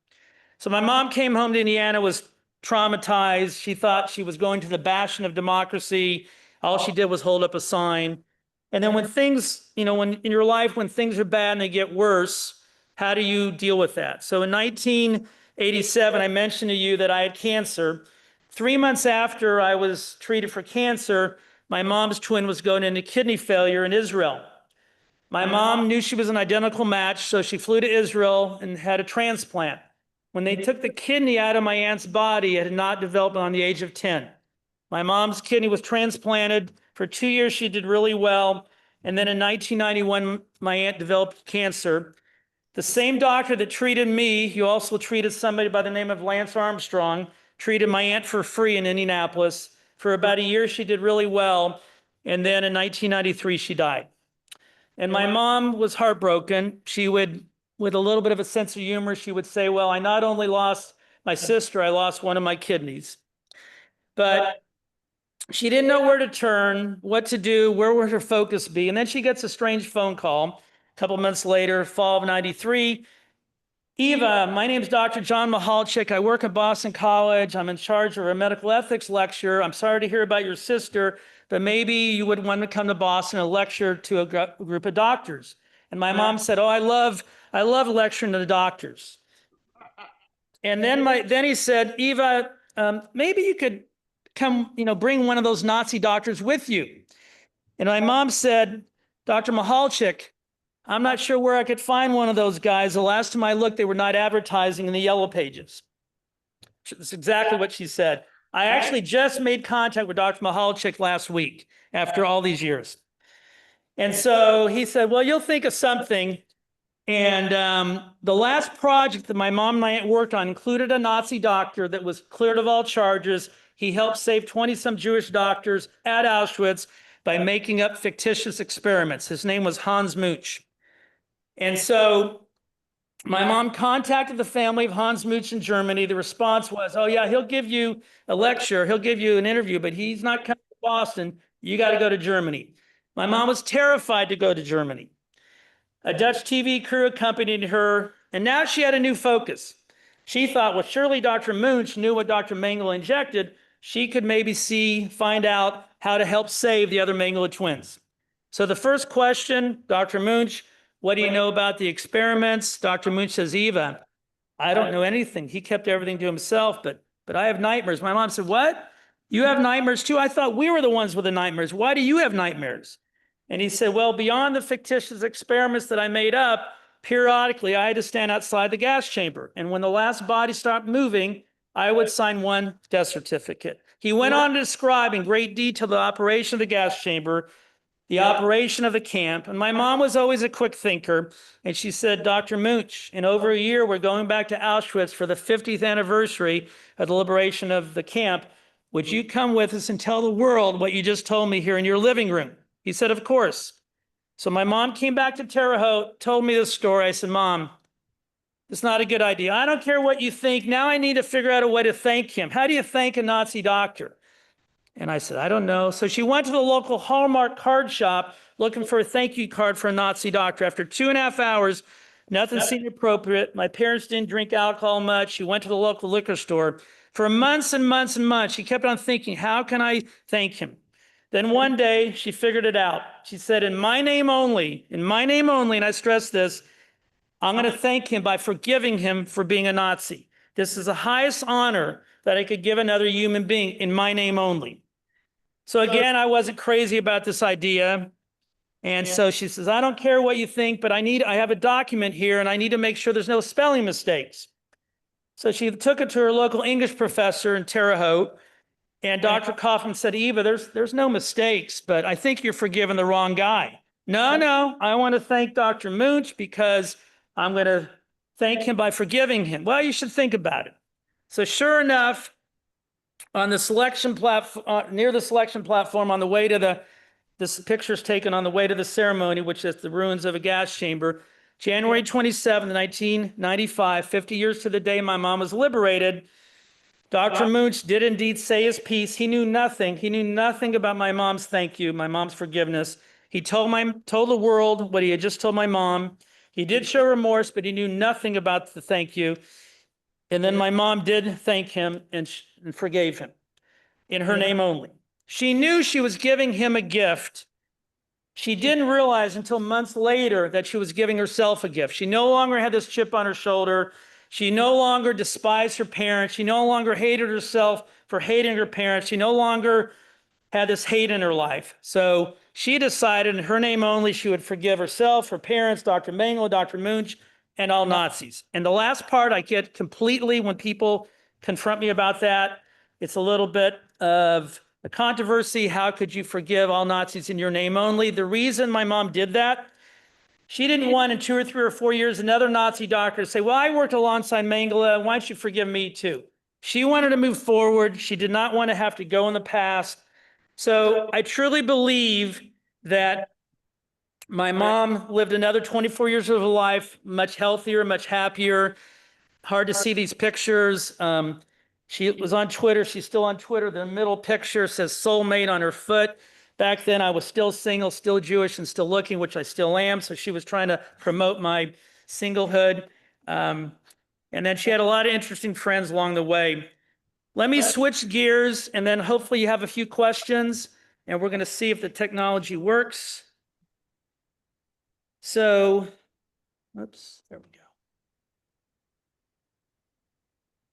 So my mom came home to Indiana, was traumatized. She thought she was going to the bastion of democracy. All she did was hold up a sign. And then when things, when in your life, when things are bad and they get worse, how do you deal with that? So in 1987, I mentioned to you that I had cancer. 3 months after I was treated for cancer, my mom's twin was going into kidney failure in Israel. My mom knew she was an identical match, so she flew to Israel and had a transplant. When they took the kidney out of my aunt's body, it had not developed on the age of 10. My mom's kidney was transplanted. For 2 years, she did really well. And then in 1991, my aunt developed cancer. The same doctor that treated me, who also treated somebody by the name of Lance Armstrong, treated my aunt for free in Indianapolis. For about a year, she did really well. And then in 1993, she died. And my mom was heartbroken. She would, with a little bit of a sense of humor, she would say, well, I not only lost my sister, I lost one of my kidneys. But she didn't know where to turn, what to do, where would her focus be. And then she gets a strange phone call a couple months later, fall of 93. Eva, my name is Dr. John Mihalchik. I work at Boston College. I'm in charge of a medical ethics lecture. I'm sorry to hear about your sister, but maybe you would want to come to Boston and lecture to a group of doctors. And my mom said, oh, I love lecturing to the doctors. And then he said, Eva, maybe you could come, bring one of those Nazi doctors with you. And my mom said, Dr. Mihalchik, I'm not sure where I could find one of those guys. The last time I looked, they were not advertising in the yellow pages. That's exactly what she said. I actually just made contact with Dr. Mihalchik last week after all these years. And so he said, well, you'll think of something. And the last project that my mom and I worked on included a Nazi doctor that was cleared of all charges. He helped save 20-some Jewish doctors at Auschwitz by making up fictitious experiments. His name was Hans Munch. And so my mom contacted the family of Hans Munch in Germany. The response was, oh, yeah, he'll give you a lecture. He'll give you an interview, but he's not coming to Boston. You got to go to Germany. My mom was terrified to go to Germany. A Dutch TV crew accompanied her, and now she had a new focus. She thought, well, surely Dr. Munch knew what Dr. Mengele injected. She could maybe find out how to help save the other Mengele twins. So the first question, Dr. Munch, what do you know about the experiments? Dr. Munch says, Eva, I don't know anything. He kept everything to himself, but I have nightmares. My mom said, what? You have nightmares too? I thought we were the ones with the nightmares. Why do you have nightmares? And he said, well, beyond the fictitious experiments that I made up, periodically I had to stand outside the gas chamber. And when the last body stopped moving, I would sign one death certificate. He went on to describe in great detail the operation of the gas chamber, the operation of the camp. And my mom was always a quick thinker. And she said, Dr. Munch, in over a year, we're going back to Auschwitz for the 50th anniversary of the liberation of the camp. Would you come with us and tell the world what you just told me here in your living room? He said, of course. So my mom came back to Terre Haute, told me this story. I said, Mom, it's not a good idea. I don't care what you think. Now I need to figure out a way to thank him. How do you thank a Nazi doctor? And I said, I don't know. So she went to the local Hallmark card shop looking for a thank you card for a Nazi doctor. After 2.5 hours, nothing seemed appropriate. My parents didn't drink alcohol much. She went to the local liquor store. For months and months and months, she kept on thinking, how can I thank him? Then one day she figured it out. She said, in my name only, and I stress this, I'm going to thank him by forgiving him for being a Nazi. This is the highest honor that I could give another human being in my name only. So again, I wasn't crazy about this idea. And so she says, I don't care what you think, but I have a document here and I need to make sure there's no spelling mistakes. So she took it to her local English professor in Terre Haute. And Dr. Kaufman said, Eva, there's no mistakes, but I think you're forgiving the wrong guy. No, I want to thank Dr. Munch because I'm going to thank him by forgiving him. Well, you should think about it. So sure enough, on the selection platform, near the selection platform on the way to this picture's taken on the way to the ceremony, which is the ruins of a gas chamber, January 27, 1995, 50 years to the day my mom was liberated, Dr. Munch did indeed say his piece. He knew nothing. He knew nothing about my mom's thank you, my mom's forgiveness. He told the world what he had just told my mom. He did show remorse, but he knew nothing about the thank you. And then my mom did thank him and forgave him in her name only. She knew she was giving him a gift. She didn't realize until months later that she was giving herself a gift. She no longer had this chip on her shoulder. She no longer despised her parents. She no longer hated herself for hating her parents. She no longer had this hate in her life. So she decided in her name only she would forgive herself, her parents, Dr. Mengele, Dr. Munch, and all Nazis. And the last part I get completely when people confront me about that. It's a little bit of a controversy. How could you forgive all Nazis in your name only? The reason my mom did that, she didn't want in 2 or 3 or 4 years another Nazi doctor to say, well, I worked alongside Mengele. Why don't you forgive me too? She wanted to move forward. She did not want to have to go in the past. So I truly believe that my mom lived another 24 years of her life, much healthier, much happier. Hard to see these pictures. She was on Twitter. She's still on Twitter. The middle picture says soulmate on her foot. Back then, I was still single, still Jewish, and still looking, which I still am. So she was trying to promote my singlehood. And then she had a lot of interesting friends along the way. Let me switch gears, and then hopefully you have a few questions, and we're going to see if the technology works. So, oops, there we go.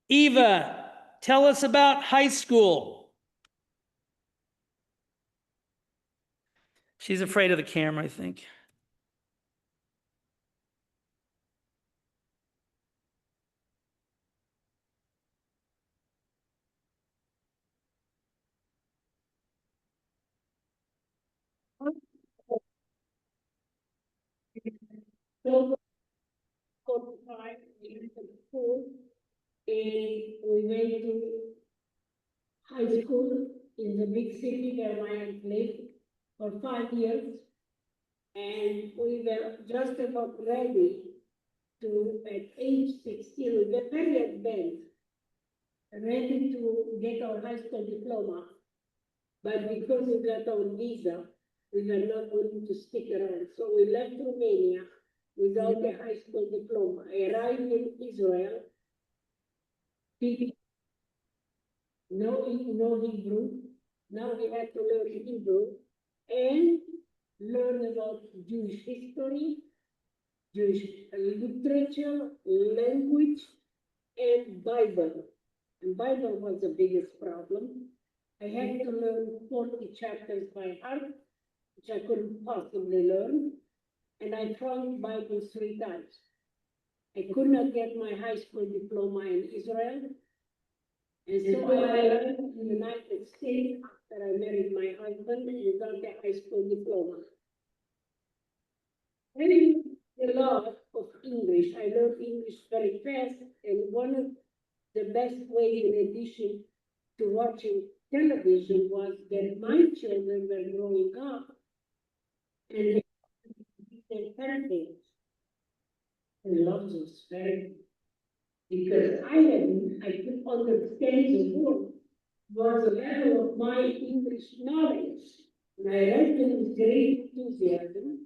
Eva, tell us about high school. She's afraid of the camera, I think. So, 45 years of school, and we went to high school in the big city where my aunt lived for 5 years. And we were just about ready to, at age 16, we were very advanced, ready to get our high school diploma. But because we got our visa, we were not willing to stick around. So we left Romania without a high school diploma. I arrived in Israel, speaking no Hebrew. Now we had to learn Hebrew and learn about Jewish history, Jewish literature, language, and Bible. And Bible was the biggest problem. I had to learn 40 chapters by heart, which I couldn't possibly learn. And I flunked Bible 3 times. I could not get my high school diploma in Israel. And so I arrived in the United States after I married my husband without a high school diploma. I learned a lot of English. I learned English very fast, and one of the best ways, in addition to watching television, was that my children were growing up and their parenting. And love was very, because I could understand the word, was the level of my English knowledge. And I read them with great enthusiasm,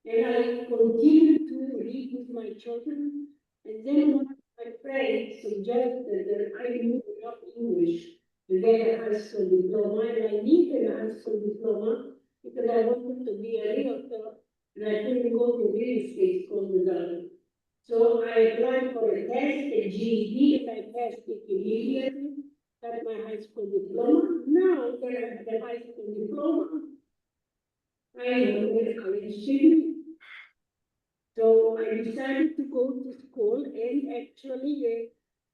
and I continued to read with my children. And then one of my friends suggested that I knew enough English to get a high school diploma, and I needed a high school diploma because I wanted to be a realtor, and I couldn't go to real estate school without it. So I applied for a test, a GED, and I passed it immediately, got my high school diploma. Now that I have the high school diploma, I am a college student. So I decided to go to school, and actually, a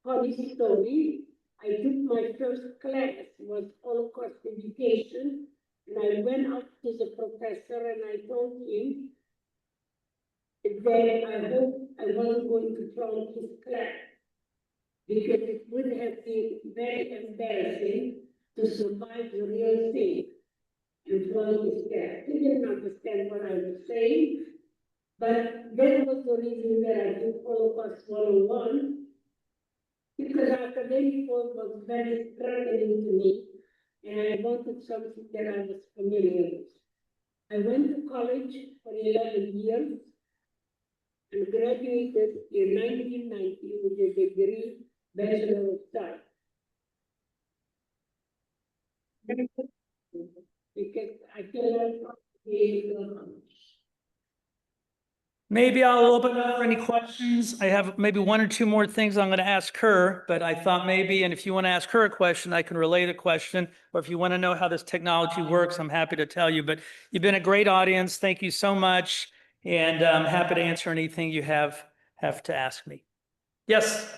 funny story, I took my first class, was Holocaust education, and I went up to the professor and I told him that I hope I wasn't going to flunk his class, because it would have been very embarrassing to survive the real thing and flunk his class. He didn't understand what I was saying, but that was the reason that I took Holocaust 101, because academic work was very struggling to me, and I wanted something that I was familiar with. I went to college for 11 years and graduated in 1990 with a degree, Bachelor of Science. Because I cannot be able to. Maybe I'll open up for any questions. I have maybe one or two more things I'm going to ask her, but I thought maybe, and if you want to ask her a question, I can relay the question. Or if you want to know how this technology works, I'm happy to tell you. But you've been a great audience. Thank you so much. And I'm happy to answer anything you have to ask me. Yes?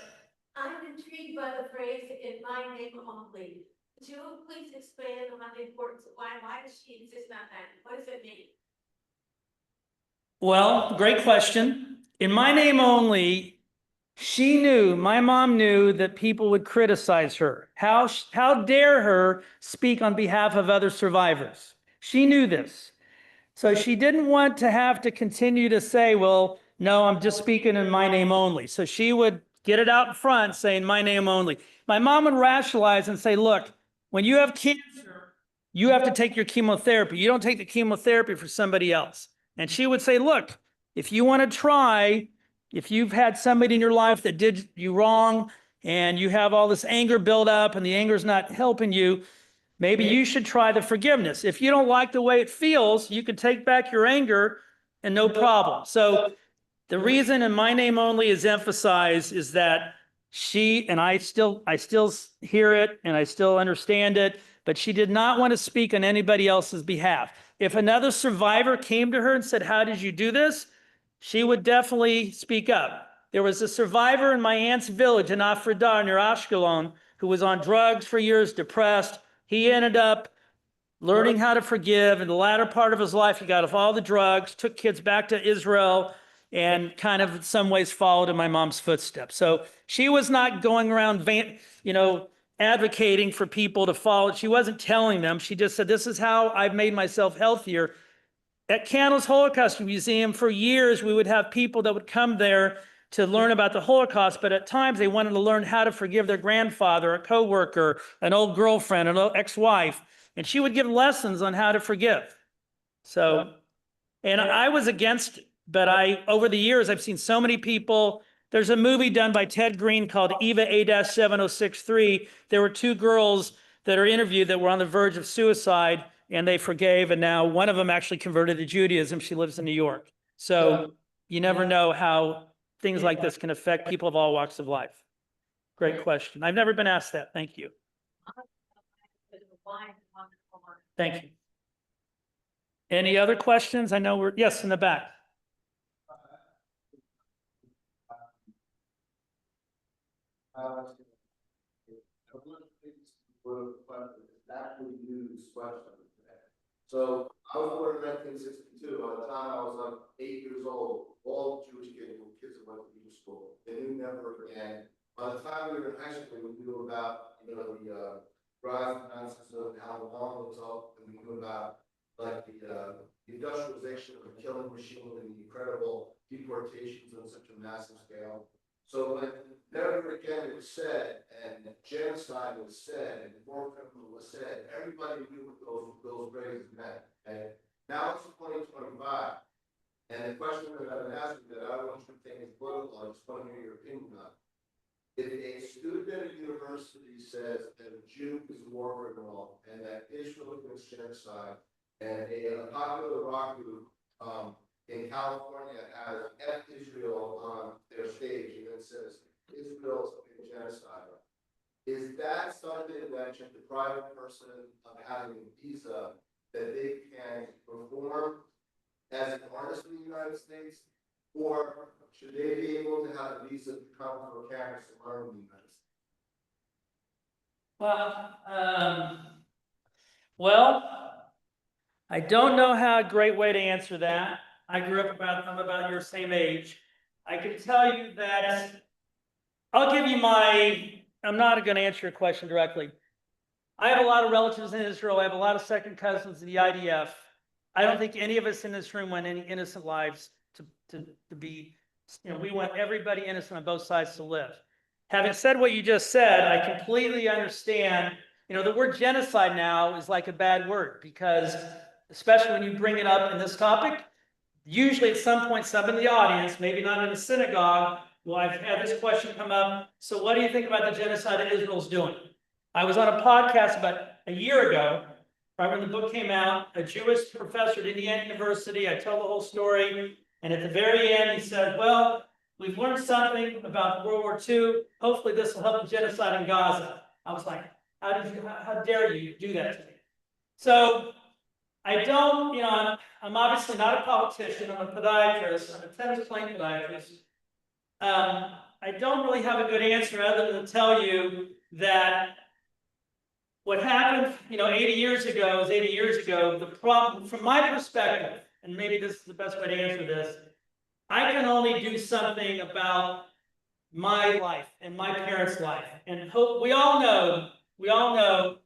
I'm intrigued by the phrase "in my name only." Could you please expand on the importance of why does she insist on that? What does it mean? Well, great question. In my name only, she knew, my mom knew that people would criticize her. How dare her speak on behalf of other survivors? She knew this. So she didn't want to have to continue to say, well, no, I'm just speaking in my name only. So she would get it out in front saying my name only. My mom would rationalize and say, look, when you have cancer, you have to take your chemotherapy. You don't take the chemotherapy for somebody else. And she would say, look, if you want to try, if you've had somebody in your life that did you wrong and you have all this anger build up and the anger is not helping you, maybe you should try the forgiveness. If you don't like the way it feels, you can take back your anger and no problem. So the reason in my name only is emphasized is that she, and I still hear it and I still understand it, but she did not want to speak on anybody else's behalf. If another survivor came to her and said, how did you do this? She would definitely speak up. There was a survivor in my aunt's village in Afridar near Ashkelon who was on drugs for years, depressed. He ended up learning how to forgive. In the latter part of his life, he got off all the drugs, took kids back to Israel, and kind of in some ways followed in my mom's footsteps. So she was not going around, advocating for people to follow. She wasn't telling them. She just said, this is how I've made myself healthier. At Candles Holocaust Museum, for years, we would have people that would come there to learn about the Holocaust, but at times they wanted to learn how to forgive their grandfather, a coworker, an old girlfriend, an old ex-wife, and she would give lessons on how to forgive. So, and I was against it, but over the years, I've seen so many people. There's a movie done by Ted Green called Eva A-7063. There were two girls that are interviewed that were on the verge of suicide, and they forgave, and now one of them actually converted to Judaism. She lives in New York. So you never know how things like this can affect people of all walks of life. Great question. I've never been asked that. Thank you. Thank you. Any other questions? I know yes, in the back. Actually used question today. So I was born in 1962. By the time I was like 8 years old, all Jewish kids that went to Jewish school. They knew never again. By the time we were in high school, we knew about the rise and nonsense of how long it was up, and we knew about like the industrialization of the killing machine and the incredible deportations on such a massive scale. So when never again was said, and genocide was said, and war criminal was said, everybody knew what those phrases meant. And now it's 2025, and the question that I've been asking that I don't want you to think is political, I just want to hear your opinion on. If a student at a university says that a Jew is a war criminal and that Israel commits genocide, and a popular rock group in California has F Israel on their stage and it says Israel's a genocide. Is that something that should deprive a person of having a visa that they can perform as an artist in the United States? Or should they be able to have a visa to come to a campus and learn in the United States? Well, I don't know how a great way to answer that. I grew up I'm about your same age. I can tell you that I'll give you I'm not going to answer your question directly. I have a lot of relatives in Israel. I have a lot of second cousins in the IDF. I don't think any of us in this room want any innocent lives to be, we want everybody innocent on both sides to live. Having said what you just said, I completely understand, the word genocide now is like a bad word because, especially when you bring it up in this topic, usually at some point, some in the audience, maybe not in a synagogue, well, I've had this question come up. So what do you think about the genocide that Israel's doing? I was on a podcast about a year ago, right when the book came out, a Jewish professor at Indiana University. I tell the whole story. And at the very end, he said, well, we've learned something about World War II. Hopefully this will help the genocide in Gaza. I was like, how dare you do that to me? So I don't, I'm obviously not a politician. I'm a podiatrist. I'm a tennis playing podiatrist. I don't really have a good answer other than to tell you that what happened, 80 years ago is 80 years ago. The problem, from my perspective, and maybe this is the best way to answer this, I can only do something about my life and my parents' life. And we all know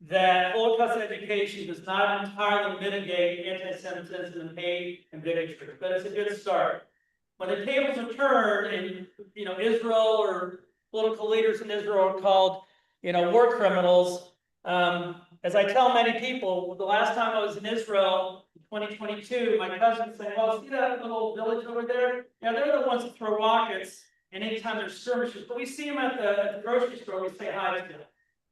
that Holocaust education does not entirely mitigate anti-Semitism and hate and bigotry, but it's a good start. When the tables are turned and, Israel or political leaders in Israel are called, war criminals, as I tell many people, the last time I was in Israel in 2022, my cousin said, well, see that little village over there? Yeah, they're the ones that throw rockets, and anytime there's skirmishes, but we see them at the grocery store, we say hi to them.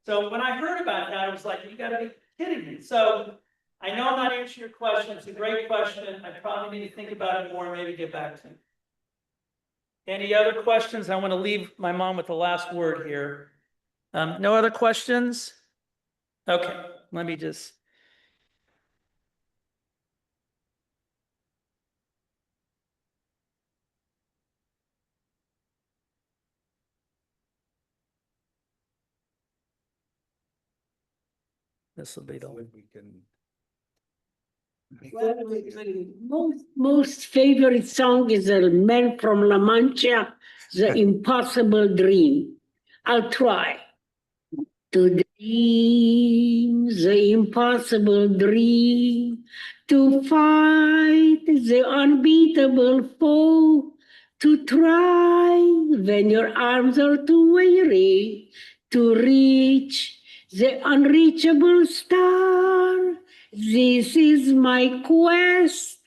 So when I heard about that, I was like, you gotta be kidding me. So I know I'm not answering your question. It's a great question. I probably need to think about it more and maybe get back to you. Any other questions? I want to leave my mom with the last word here. No other questions? Okay. let me just. This will be the. We can. Well, my most favorite song is a Man from La Mancha, The Impossible Dream. I'll try. To dream the impossible dream, to fight the unbeatable foe, to try when your arms are too weary, to reach the unreachable star. This is my quest,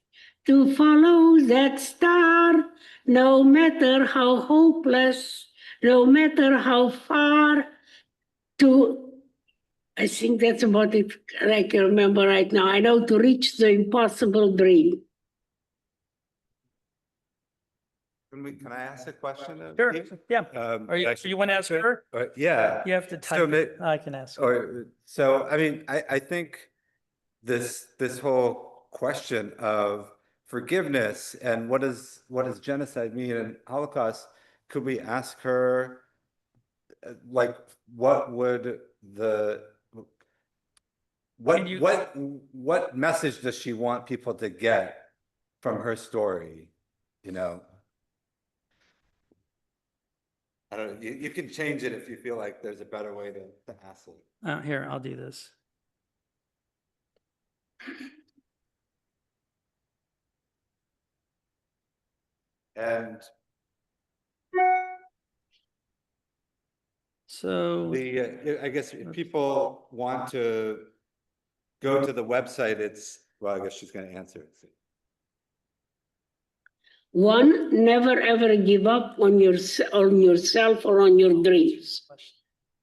to follow that star, no matter how hopeless, no matter how far. I think that's about it I can remember right now. I know to reach the impossible dream. Can I ask a question? Sure, yeah. Are you, Actually, you want to ask her? yeah. You have to So type may- it. I can ask her. Or, so, I mean, I think this whole question of forgiveness and what does genocide mean and Holocaust, could we ask her, like, what would Can you- what message does she want people to get from her story? You know? I don't know, you can change it if you feel like there's a better way to ask it. Here, I'll do this. And So, I guess if people want to go to the website, well, I guess she's going to answer it. One, never ever give up on yourself or on your dreams.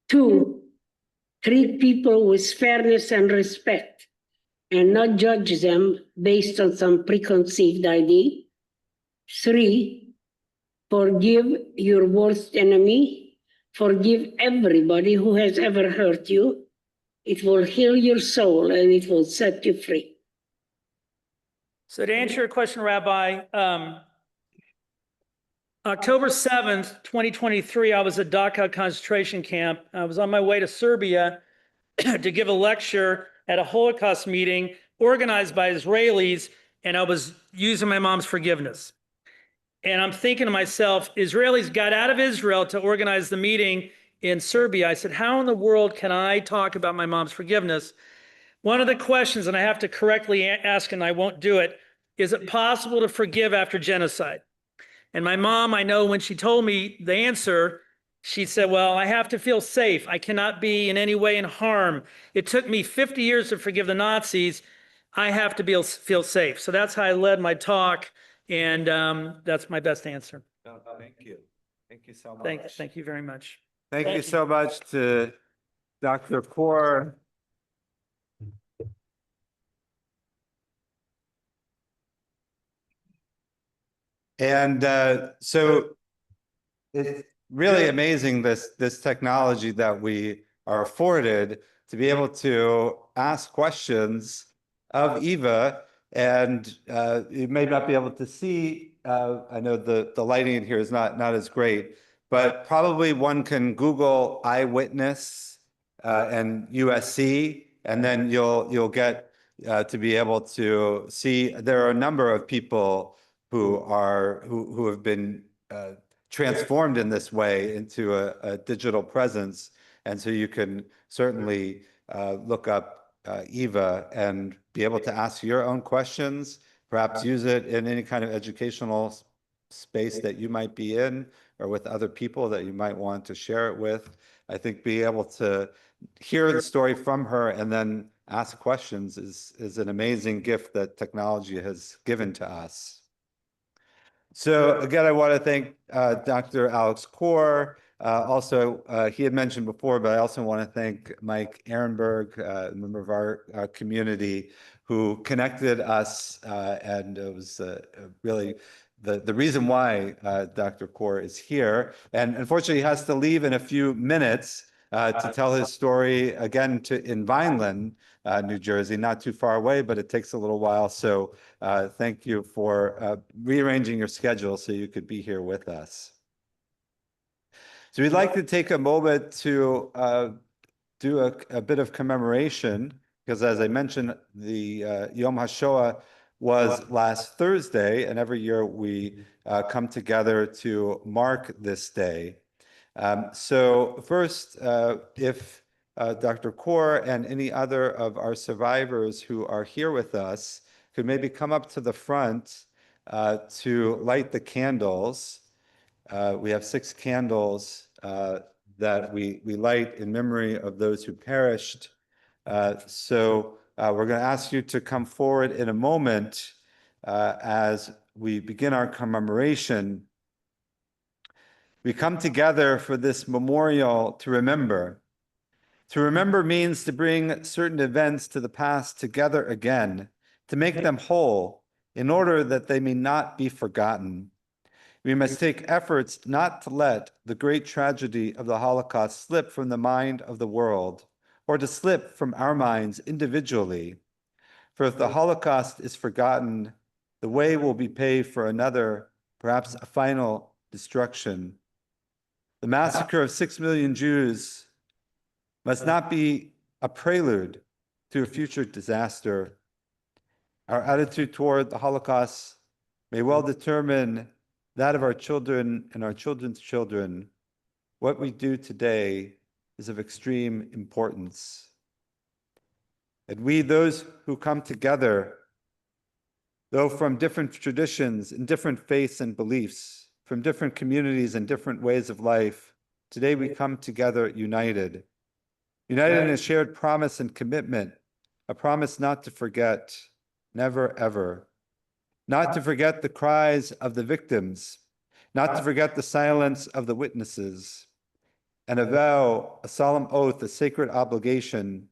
Two, treat people with fairness and respect and not judge them based on some preconceived idea. Three, forgive your worst enemy. Forgive everybody who has ever hurt you. It will heal your soul and it will set you free. so to answer your question, Rabbi, October 7th, 2023, I was at Dachau concentration camp. I was on my way to Serbia to give a lecture at a Holocaust meeting organized by Israelis, and I was using my mom's forgiveness. And I'm thinking to myself, Israelis got out of Israel to organize the meeting in Serbia. I said, how in the world can I talk about my mom's forgiveness? One of the questions, and I have to correctly ask, and I won't do it, is it possible to forgive after genocide? And my mom, I know when she told me the answer, she said, well, I have to feel safe. I cannot be in any way in harm. It took me 50 years to forgive the Nazis. I have to feel safe. So that's how I led my talk. And that's my best answer. Thank you. Thank you so much. Thank you very much. Thank you so much to Dr. Kor. And so it's really amazing, this technology that we are afforded to be able to ask questions of Eva. And you may not be able to see, I know the lighting in here is not as great, but probably one can Google eyewitness and USC, and then you'll get to be able to see there are a number of people who have been transformed in this way into a digital presence. And so you can certainly look up Eva and be able to ask your own questions, perhaps use it in any kind of educational space that you might be in or with other people that you might want to share it with. I think being able to hear the story from her and then ask questions is an amazing gift that technology has given to us. So again, I want to thank Dr. Alex Kor. Also, he had mentioned before, but I also want to thank Mike Ehrenberg, a member of our community, who connected us, and it was really the reason why Dr. Kor is here. And unfortunately, he has to leave in a few minutes, to tell his story again in Vineland, New Jersey, not too far away, but it takes a little while. So thank you for rearranging your schedule so you could be here with us. So we'd like to take a moment to do a bit of commemoration, because as I mentioned, the Yom HaShoah was last Thursday, and every year we come together to mark this day. So first, if Dr. Kor and any other of our survivors who are here with us could maybe come up to the front to light the candles. We have 6 candles that we light in memory of those who perished. So we're going to ask you to come forward in a moment as we begin our commemoration. We come together for this memorial to remember. To remember means to bring certain events to the past together again, to make them whole, in order that they may not be forgotten. We must take efforts not to let the great tragedy of the Holocaust slip from the mind of the world, or to slip from our minds individually. For if the Holocaust is forgotten, the way will be paved for another, perhaps a final destruction. The massacre of 6 million Jews must not be a prelude to a future disaster. Our attitude toward the Holocaust may well determine that of our children and our children's children. What we do today is of extreme importance. And we, those who come together, though from different traditions and different faiths and beliefs, from different communities and different ways of life, today we come together united. United in a shared promise and commitment, a promise not to forget, never ever. Not to forget the cries of the victims, not to forget the silence of the witnesses, and a vow, a solemn oath, a sacred obligation.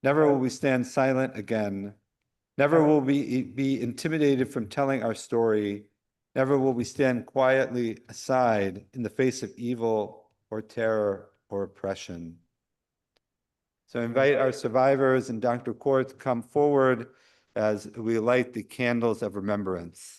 Never will we stand silent again. Never will we be intimidated from telling our story. Never will we stand quietly aside in the face of evil or terror or oppression. So I invite our survivors and Dr. Kor to come forward as we light the candles of remembrance.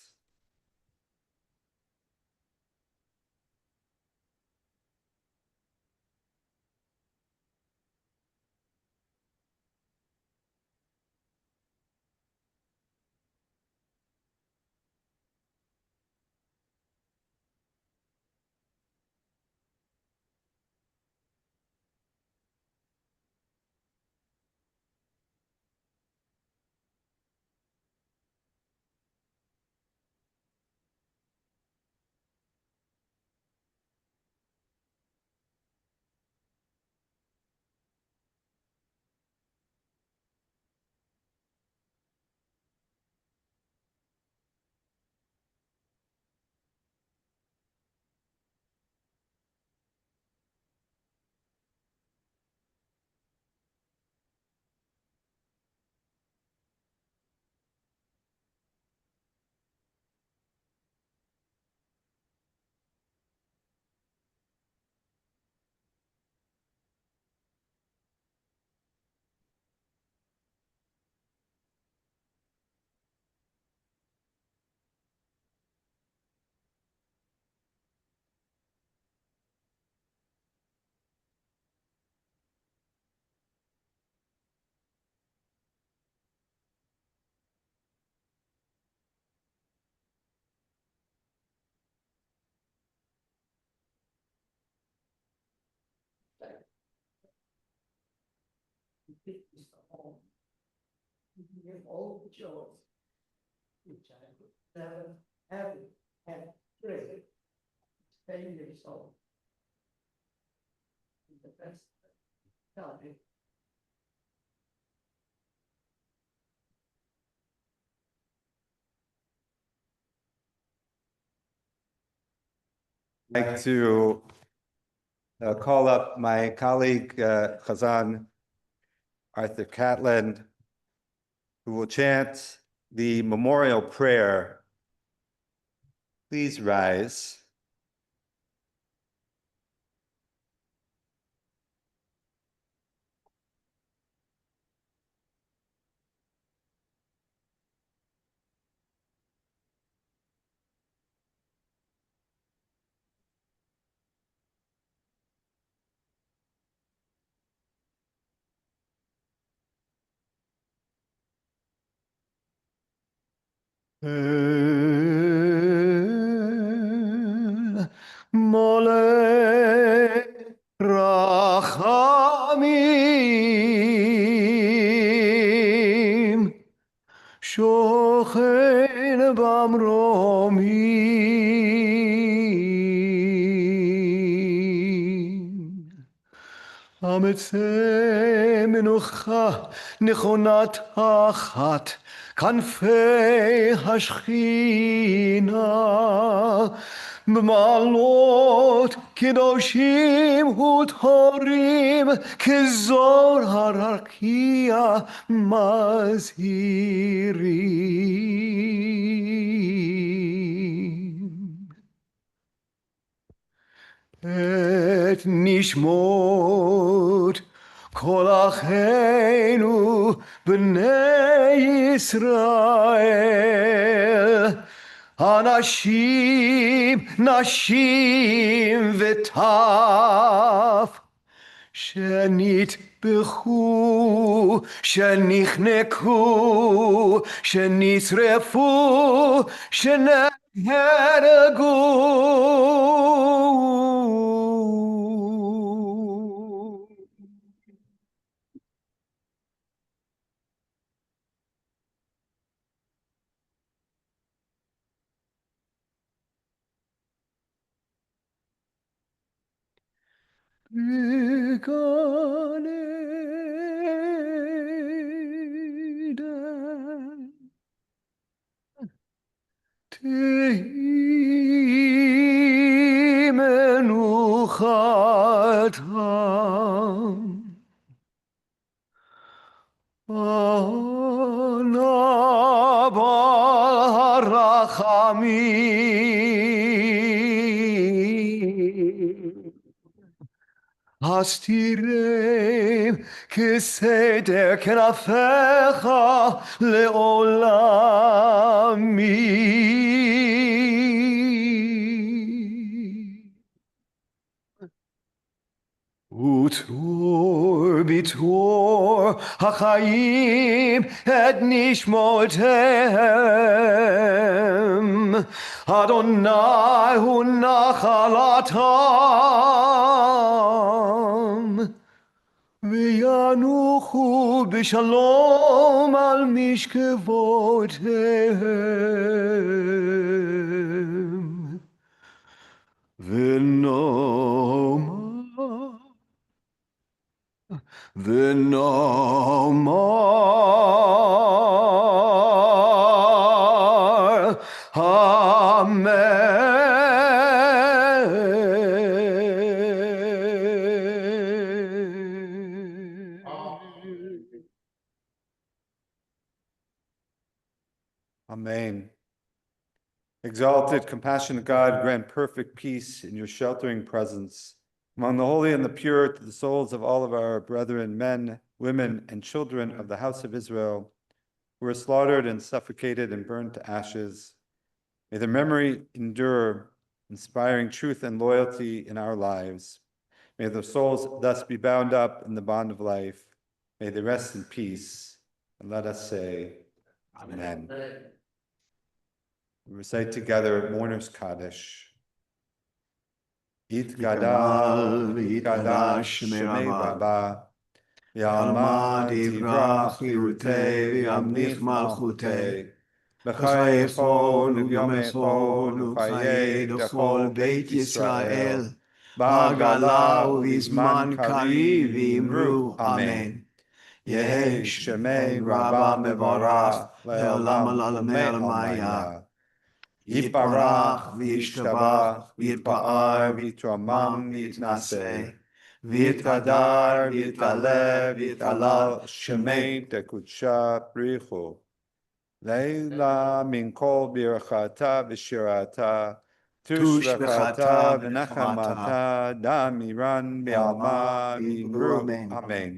All the joys which I would never have had dreamed 10 years old. The best time. I'd like to call up my colleague, Chazan Arthur Catlin, who will chant the memorial prayer. Please rise. מלא רחמים, שוכן במרומים. אמצא מנוחה נכונה תחת כנפי השכינה, במעלות קדושים וטהורים, כזוהר הרקיע מזהירים. את נשמות כל אחינו בני ישראל, אנשים, נשים וטף, שנטבחו, שנחנקו, שנשרפו, שנהרגו. בגן עדן תהי מנוחתם, אנה בעל הרחמים, הסתירם כסתר כנפיך לעולמי. ותור בתור החיים את נשמותיהם, אדוני הוא נחלתם, וינוחו בשלום על משכבותיהם. ונאמר אמן. Amen. Exalted, compassionate God, grant perfect peace in your sheltering presence among the holy and the pure, to the souls of all of our brethren, men, women, and children of the house of Israel, who were slaughtered and suffocated and burned to ashes. May their memory endure, inspiring truth and loyalty in our lives. May their souls thus be bound up in the bond of life. May they rest in peace. And let us say, Amen. We recite together Mourner's Kaddish. Yitgadal v'yitgadash shmei Rabbah, v'yalmad yivrach chirutei v'yamnich malchutei, b'chayei echol u'yom echol u'chayei d'chol Beit Yisrael, b'hagala u'vizman kariv v'imru Amen. Yehi shmei Rabbah mevarach le'olam alamei alamaya. Yitbarach v'yishtabach v'yitpa'ar v'yitramam v'yitnaseh v'yitgadar v'yitgaleh v'yitgalal shemei tekudsha brichu leila min kol birachata v'shirata tushvachata v'nachamata damiran be'alma v'imru Amen.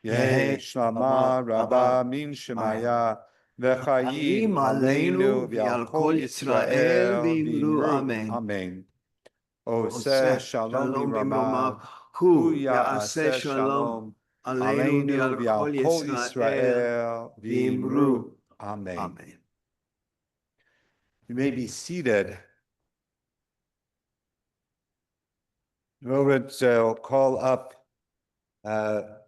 Yehi shlama Rabbah min shemaya v'chayim aleinu v'al kol Yisrael v'imru Amen. Oseh shalom b'ramav, hu ya'aseh shalom aleinu v'al kol Yisrael v'imru Amen. You may be seated. Moment to call up Sharim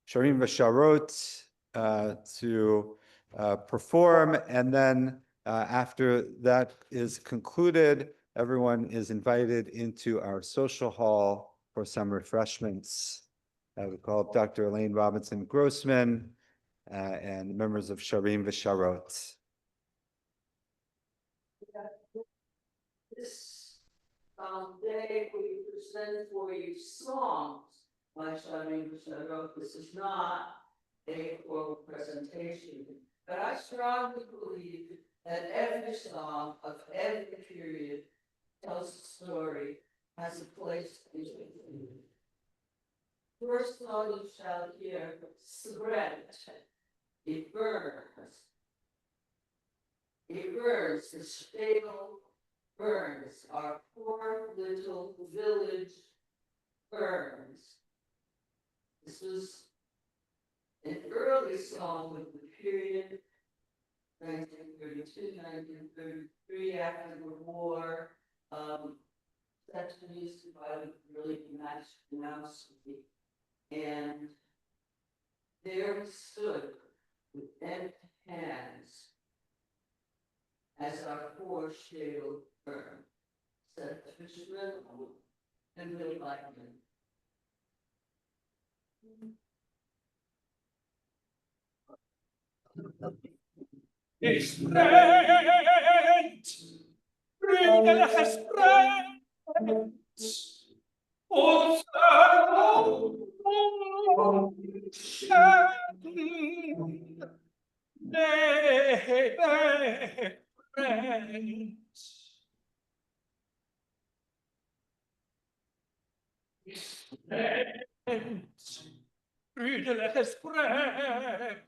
Vesharot to perform, and then after that is concluded, everyone is invited into our social hall for some refreshments. We call up Dr. Elayne Robinson Grossman and members of Sharim Vesharot. This day we present for you songs by Sharim Vesharot. This is not a oral presentation, but I strongly believe that every song of every period tells a story, has a place in it. First song you shall hear, Sibret. It burns. It burns, the stable burns, our poor little village burns. This was an early song of the period, 1932, 1933, after the war. That's used by the really announced, and there we stood with empty hands as our poor shale burned, said the fisherman and Will Blackman. Es brennt, brüderlich, es brennt, unser Schatten, Leben brennt. Es brennt, brüderlich, es brennt,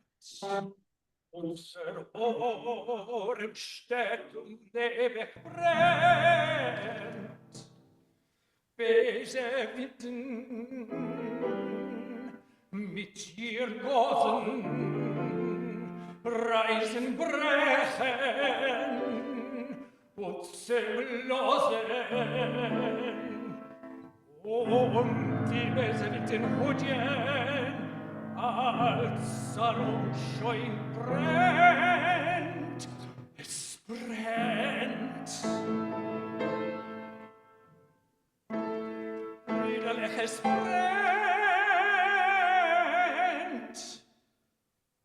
unser Ohren steht und ewig brennt. Böse Winden mit ihr Gossen Reisen brechen und zerlosen. Und die böse Winden hudien als Salonschein brennt, es brennt. Brüderlich, es brennt.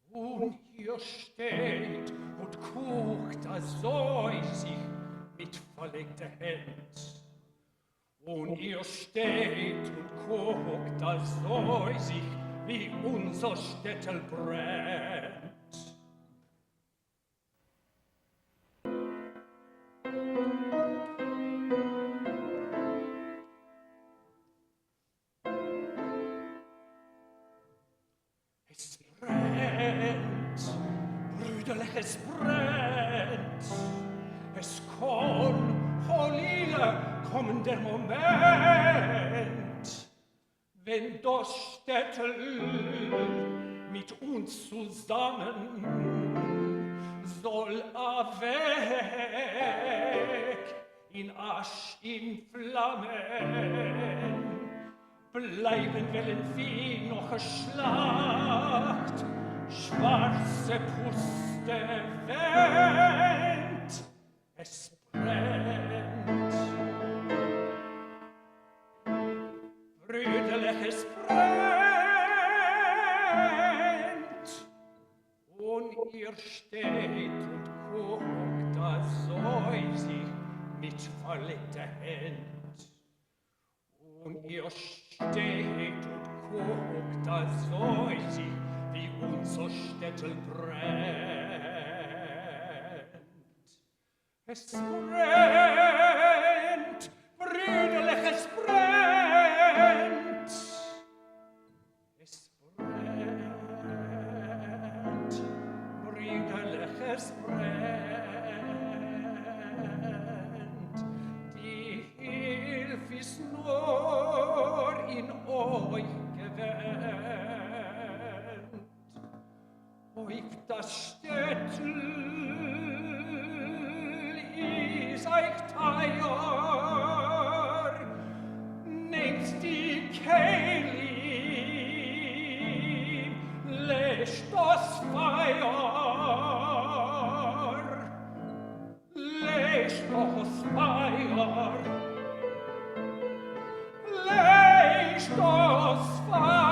Und ihr steht und guckt säusig mit verlegter Hand. Und ihr steht und guckt säusig, wie unser Städtel brennt. Es brennt, brüderlich, es brennt. Es kann, Holile, kommen der Moment, wenn das Städtel mit uns zusammen soll weg in Asch, in Flammen bleiben wollen wie noch eine Schlacht, schwarze Puste Wind, es brennt. Brüderlich, es brennt. Und ihr steht und guckt säusig mit verlegter Hand. Und ihr steht und guckt säusig, wie unser Städtel brennt. Es brennt, brüderlich, es brennt. Es brennt, brüderlich, es brennt. Die Hilfe ist nur in euch gewähnt. Euch das Städtel steigt Eier, nehmt die Kehli, löscht das Feuer, löscht das Feuer, löscht das Feuer.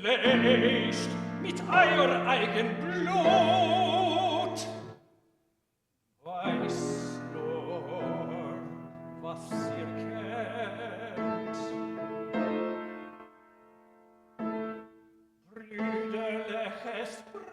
Löscht mit euer eigen Blut, weiß nur, was ihr kennt. Brüderle, es brennt.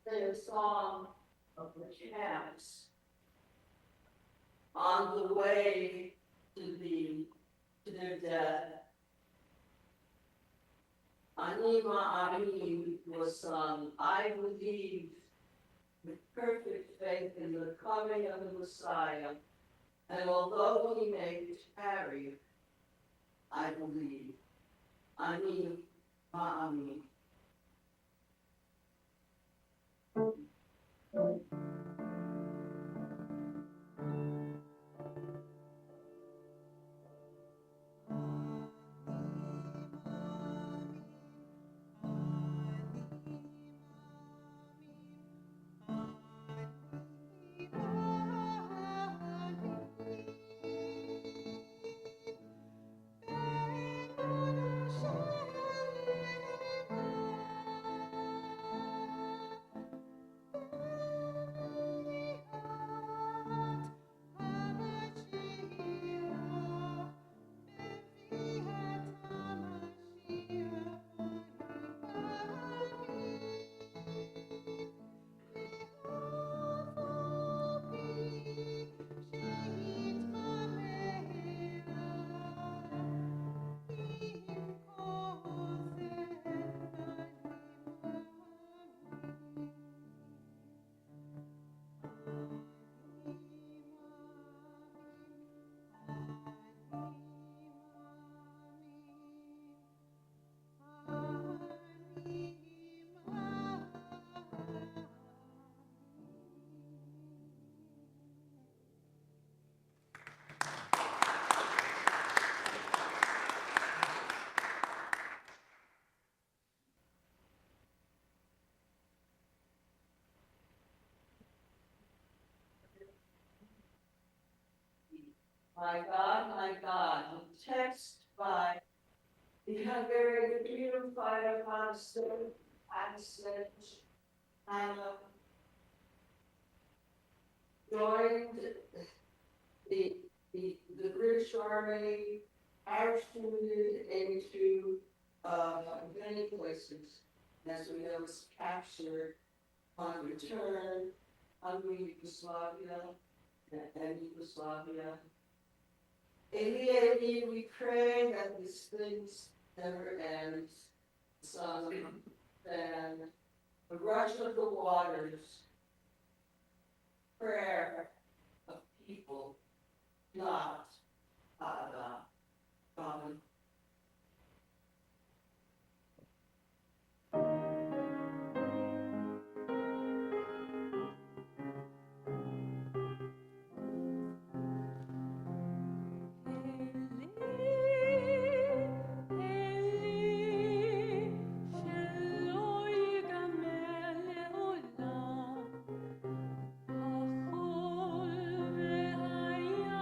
Sing a song of the camps on the way to their death. Anima Ani was sung, I believe with perfect faith in the coming of the Messiah, and although he may tarry, I believe. Ani Ma'ami. My God, the text by the Hungarian freedom fighter Anna joined the British Army, parachuted into many places, as we know, was captured on return, Hungary, Yugoslavia, and Yugoslavia. Elayne, we pray that these things never end. Son, and the rush of the waters, prayer of people, not God. Achol ve'ayam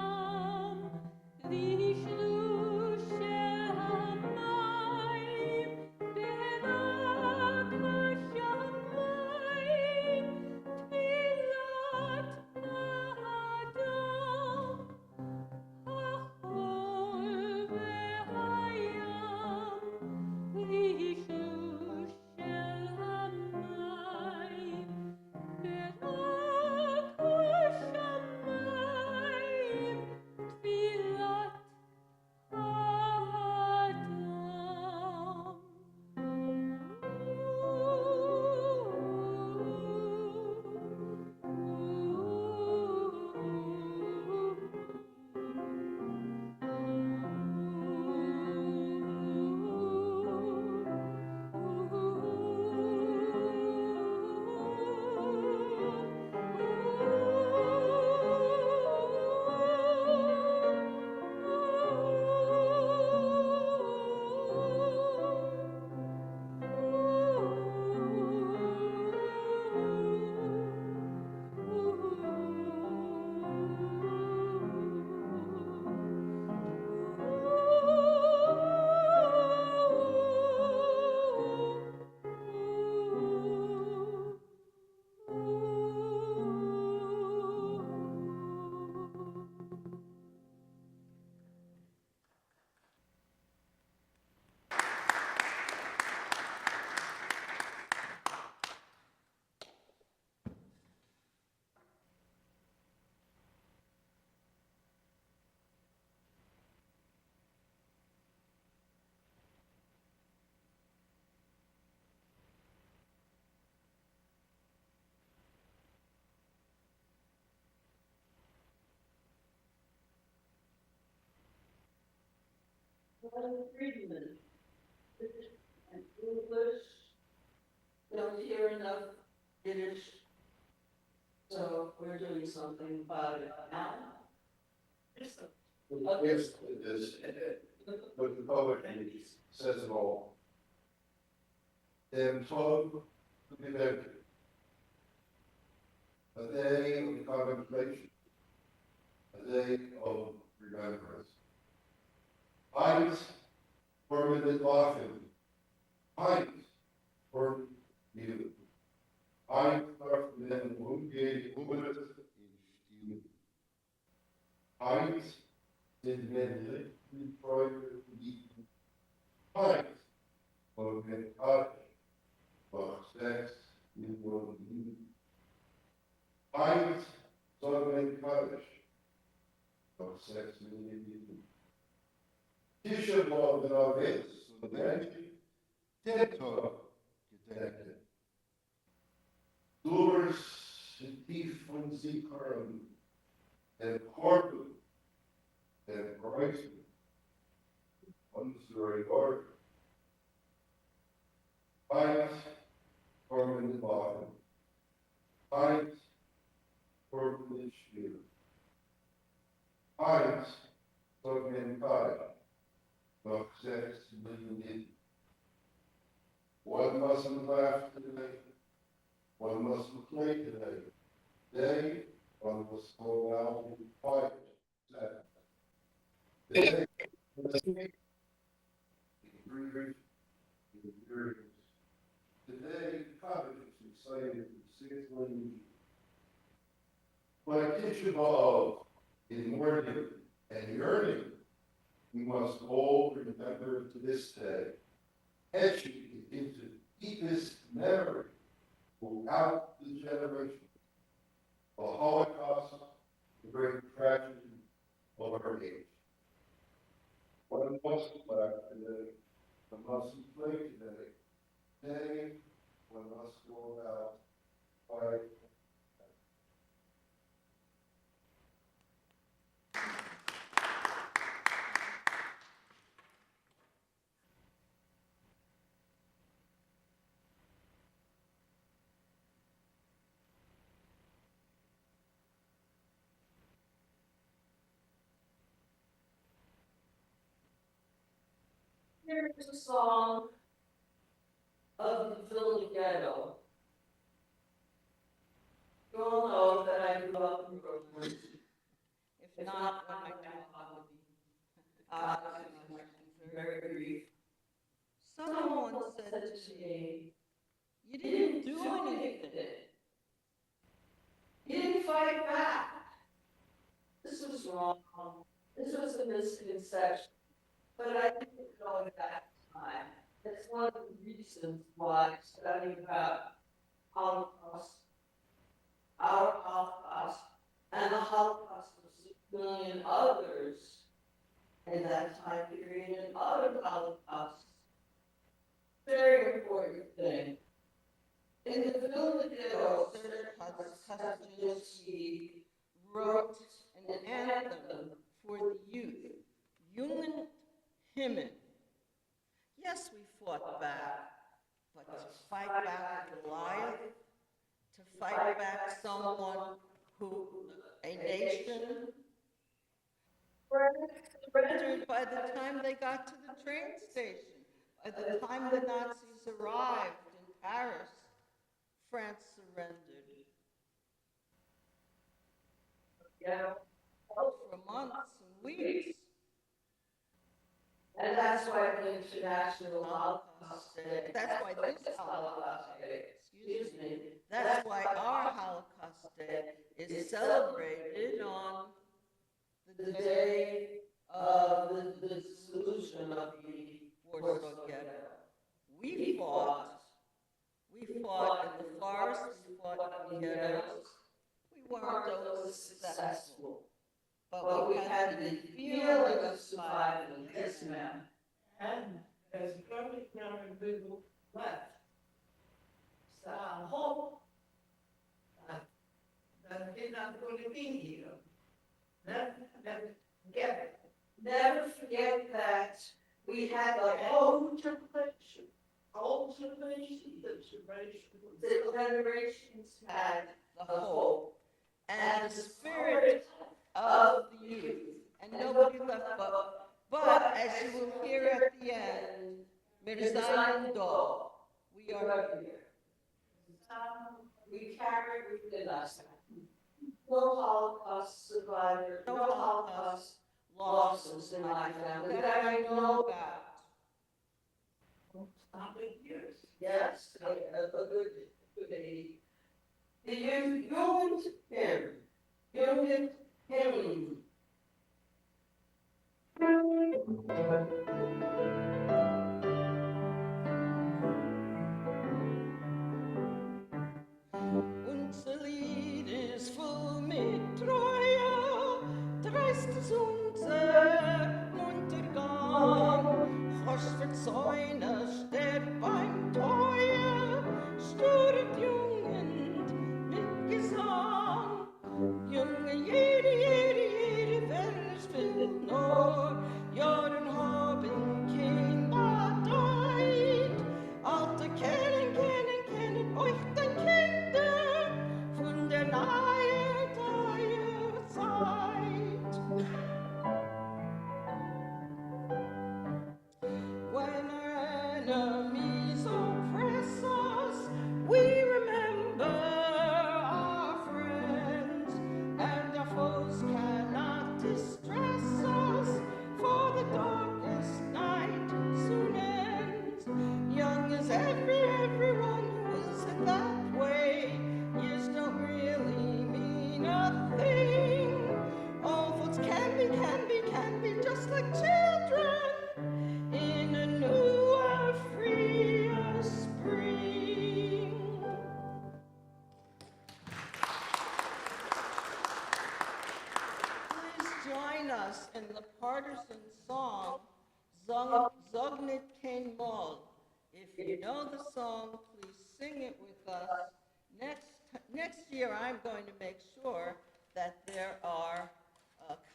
Friedman. And English. Don't hear enough Yiddish. So we're doing something about it now. Yes, it is. But the poetry says it all. Dem Tod gedenken. A day of contemplation. A day of remembrance. Eins formen Waffen. Eins for you. Eins darf men umgehen, in Stil. Eins sind Menschen mit Freude lieben. Eins und mit Art, doch Sex mit Lieben. Eins soll man Kaddisch, doch Sex mit Lieben. Tische worden auf Witz und Menschen, den Tag gedenken. Doers in tief von sie hören, den Korben, den Kreisen, unsere Ort. Eins formen den Waffen, eins formen den Spiel. Eins soll man Kai, noch 6 Millionen. One mustn't laugh today, one mustn't play today. Day, one must go out and fight. Today, today, college is excited in 6 million. But kitchen of in mourning and yearning, we must all remember to this day, etching it into deepest memory throughout the generation. The Holocaust, the great tragedy of our age. One mustn't laugh today, one mustn't play today. Today, one must go out, fight. Here's a song of the Philly ghetto. You all know that I grew up in Brooklyn. If not, when my grandfather was very brief. Someone said to me, "You didn't do anything. You didn't fight back." This was wrong. This was a misconception. But I didn't know at that time. That's one of the reasons why studying about Holocaust, our Holocaust, and the Holocaust of 6 million others in that time period and other Holocausts. Very important thing. In the Vilna Ghetto, Serge wrote an anthem for the youth, Jungen Hymn. Yes, we fought back, but to fight back Goliath, to fight back someone who, a nation, surrendered by the time they got to the train station. By the time the Nazis arrived in Paris, France surrendered. Yeah, for months and weeks. And that's why the International Holocaust Day, that's why this Holocaust Day, excuse me, that's why our Holocaust Day is celebrated on the day of the dissolution of the Warsaw Ghetto. We fought in the forest, we fought in the ghettos. We weren't always successful. But we had the feeling of survival, yes, ma'am. And there's very, very little left. So I hope that they're not going to be here. Never forget it. Never forget that We had the Alternation, the generations had the hope and the spirit of the youth, and nobody left but as you will hear at the end, Mirzayan Do, we are here. We carry within us no Holocaust survivors, no Holocaust losses in my family that I know about. Yes, a good 80. The Jugend hymn. Unser Lied ist voll mit Treue, dreist ist unser Untergang. Horst verzeuner steht beim Teuer, stört Jugend mit Gesang. Junge, jede Welt spielt nur, Jahren haben Kinder deit. Alte kennen euch den Kinder von der nahe Zeit. When our enemies oppress us, we remember our friends, and our foes cannot distress us, for the darkest night soon ends. Young as everyone who is that way, years don't really mean a thing. All thoughts can be just like children in a newer, freer spring. Please join us in the partisan song, Zog nit kein Mol. If you know the song, please sing it with us. Next year, I'm going to make sure that there are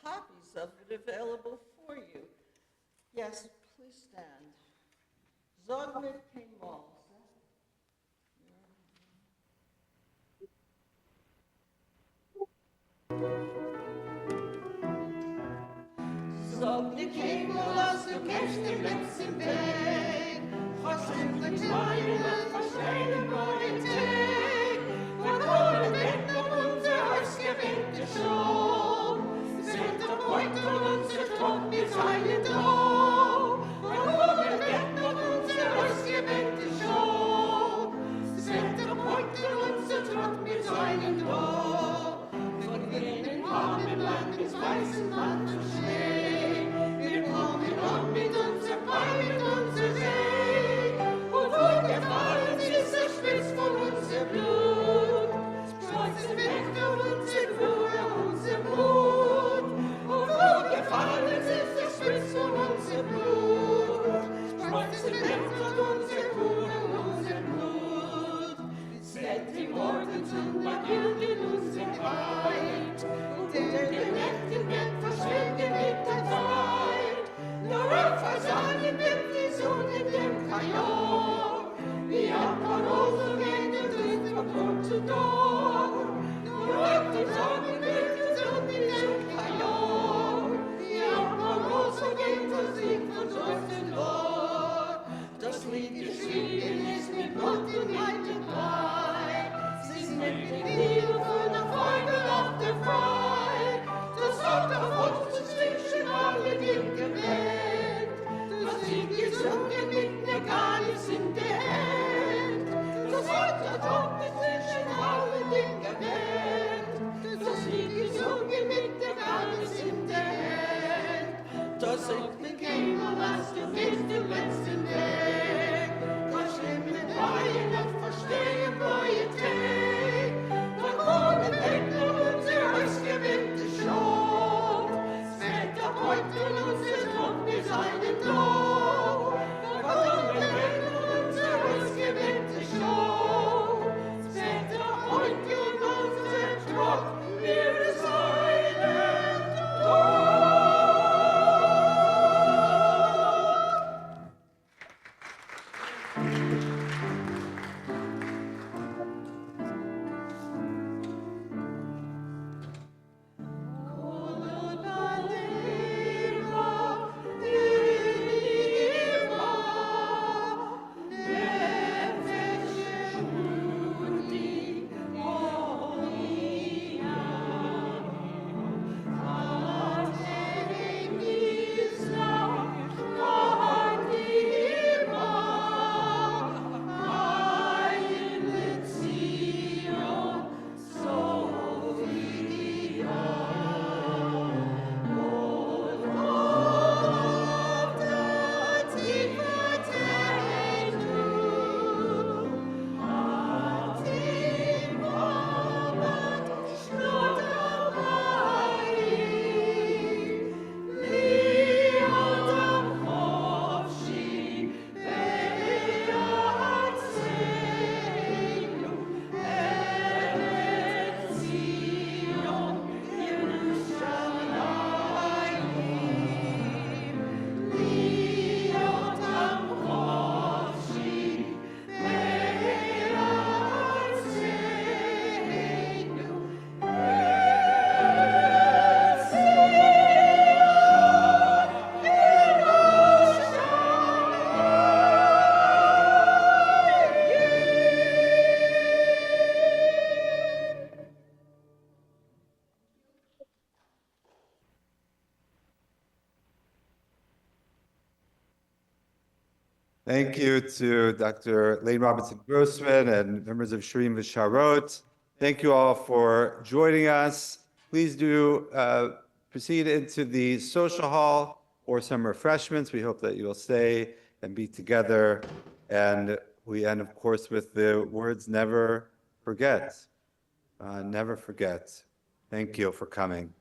copies of it available for you. Yes, please stand. Zog nit kein Mol. Zog nit kein Mol aus dem nächsten letzten Weg. Hoffentlich meine verschreine Politik. Von ohne Welt noch unser Haus gewinnt schon. Sind der Beutel unser Tod mit seinen Droh. Von ohne Welt noch unser Haus gewinnt schon. Sind der Beutel unser Tod mit seinen Droh. Von jenen armen Land ins weißen Land zu Schnee. Wir kommen an mit unser Bein, mit unser See. Und wo gefallen ist der Spitz von unser Blut. Spreizen weg auf unser Bruder, unser Blut. Und wo gefallen ist der Spitz von unser Blut. Spreizen weg auf unser Bruder, unser Blut. Set die Worte zum Magier in unser Kleid. Und in den Nächten wird verschwinden mit der Zeit. Nur auf Versagen wird die Sonne dem Kajor. Wie ab Parolen gehen und sind von Tor zu Tor. Nur auf Versagen wird die Sonne dem Kajor. Wie ab Parolen gehen und sind von Tor zu Tor. Das Lied geschrieben ist mit Blut und Leid und Leid. Sie ist mit den Lieben von der Freude auf der Frei. Das hat auf uns zwischen alle Dinge brennt. Das Lied gesungen mit der Galis in der Hand. Das hat auf uns zwischen alle Thank you to Dr. Elayne Robinson Grossman and members of Sharim and Terre Haute. Thank you all for joining us. Please do proceed into the social hall for some refreshments. We hope that you will stay and be together. And we end, of course, with the words, never forget. Never forget. Thank you for coming.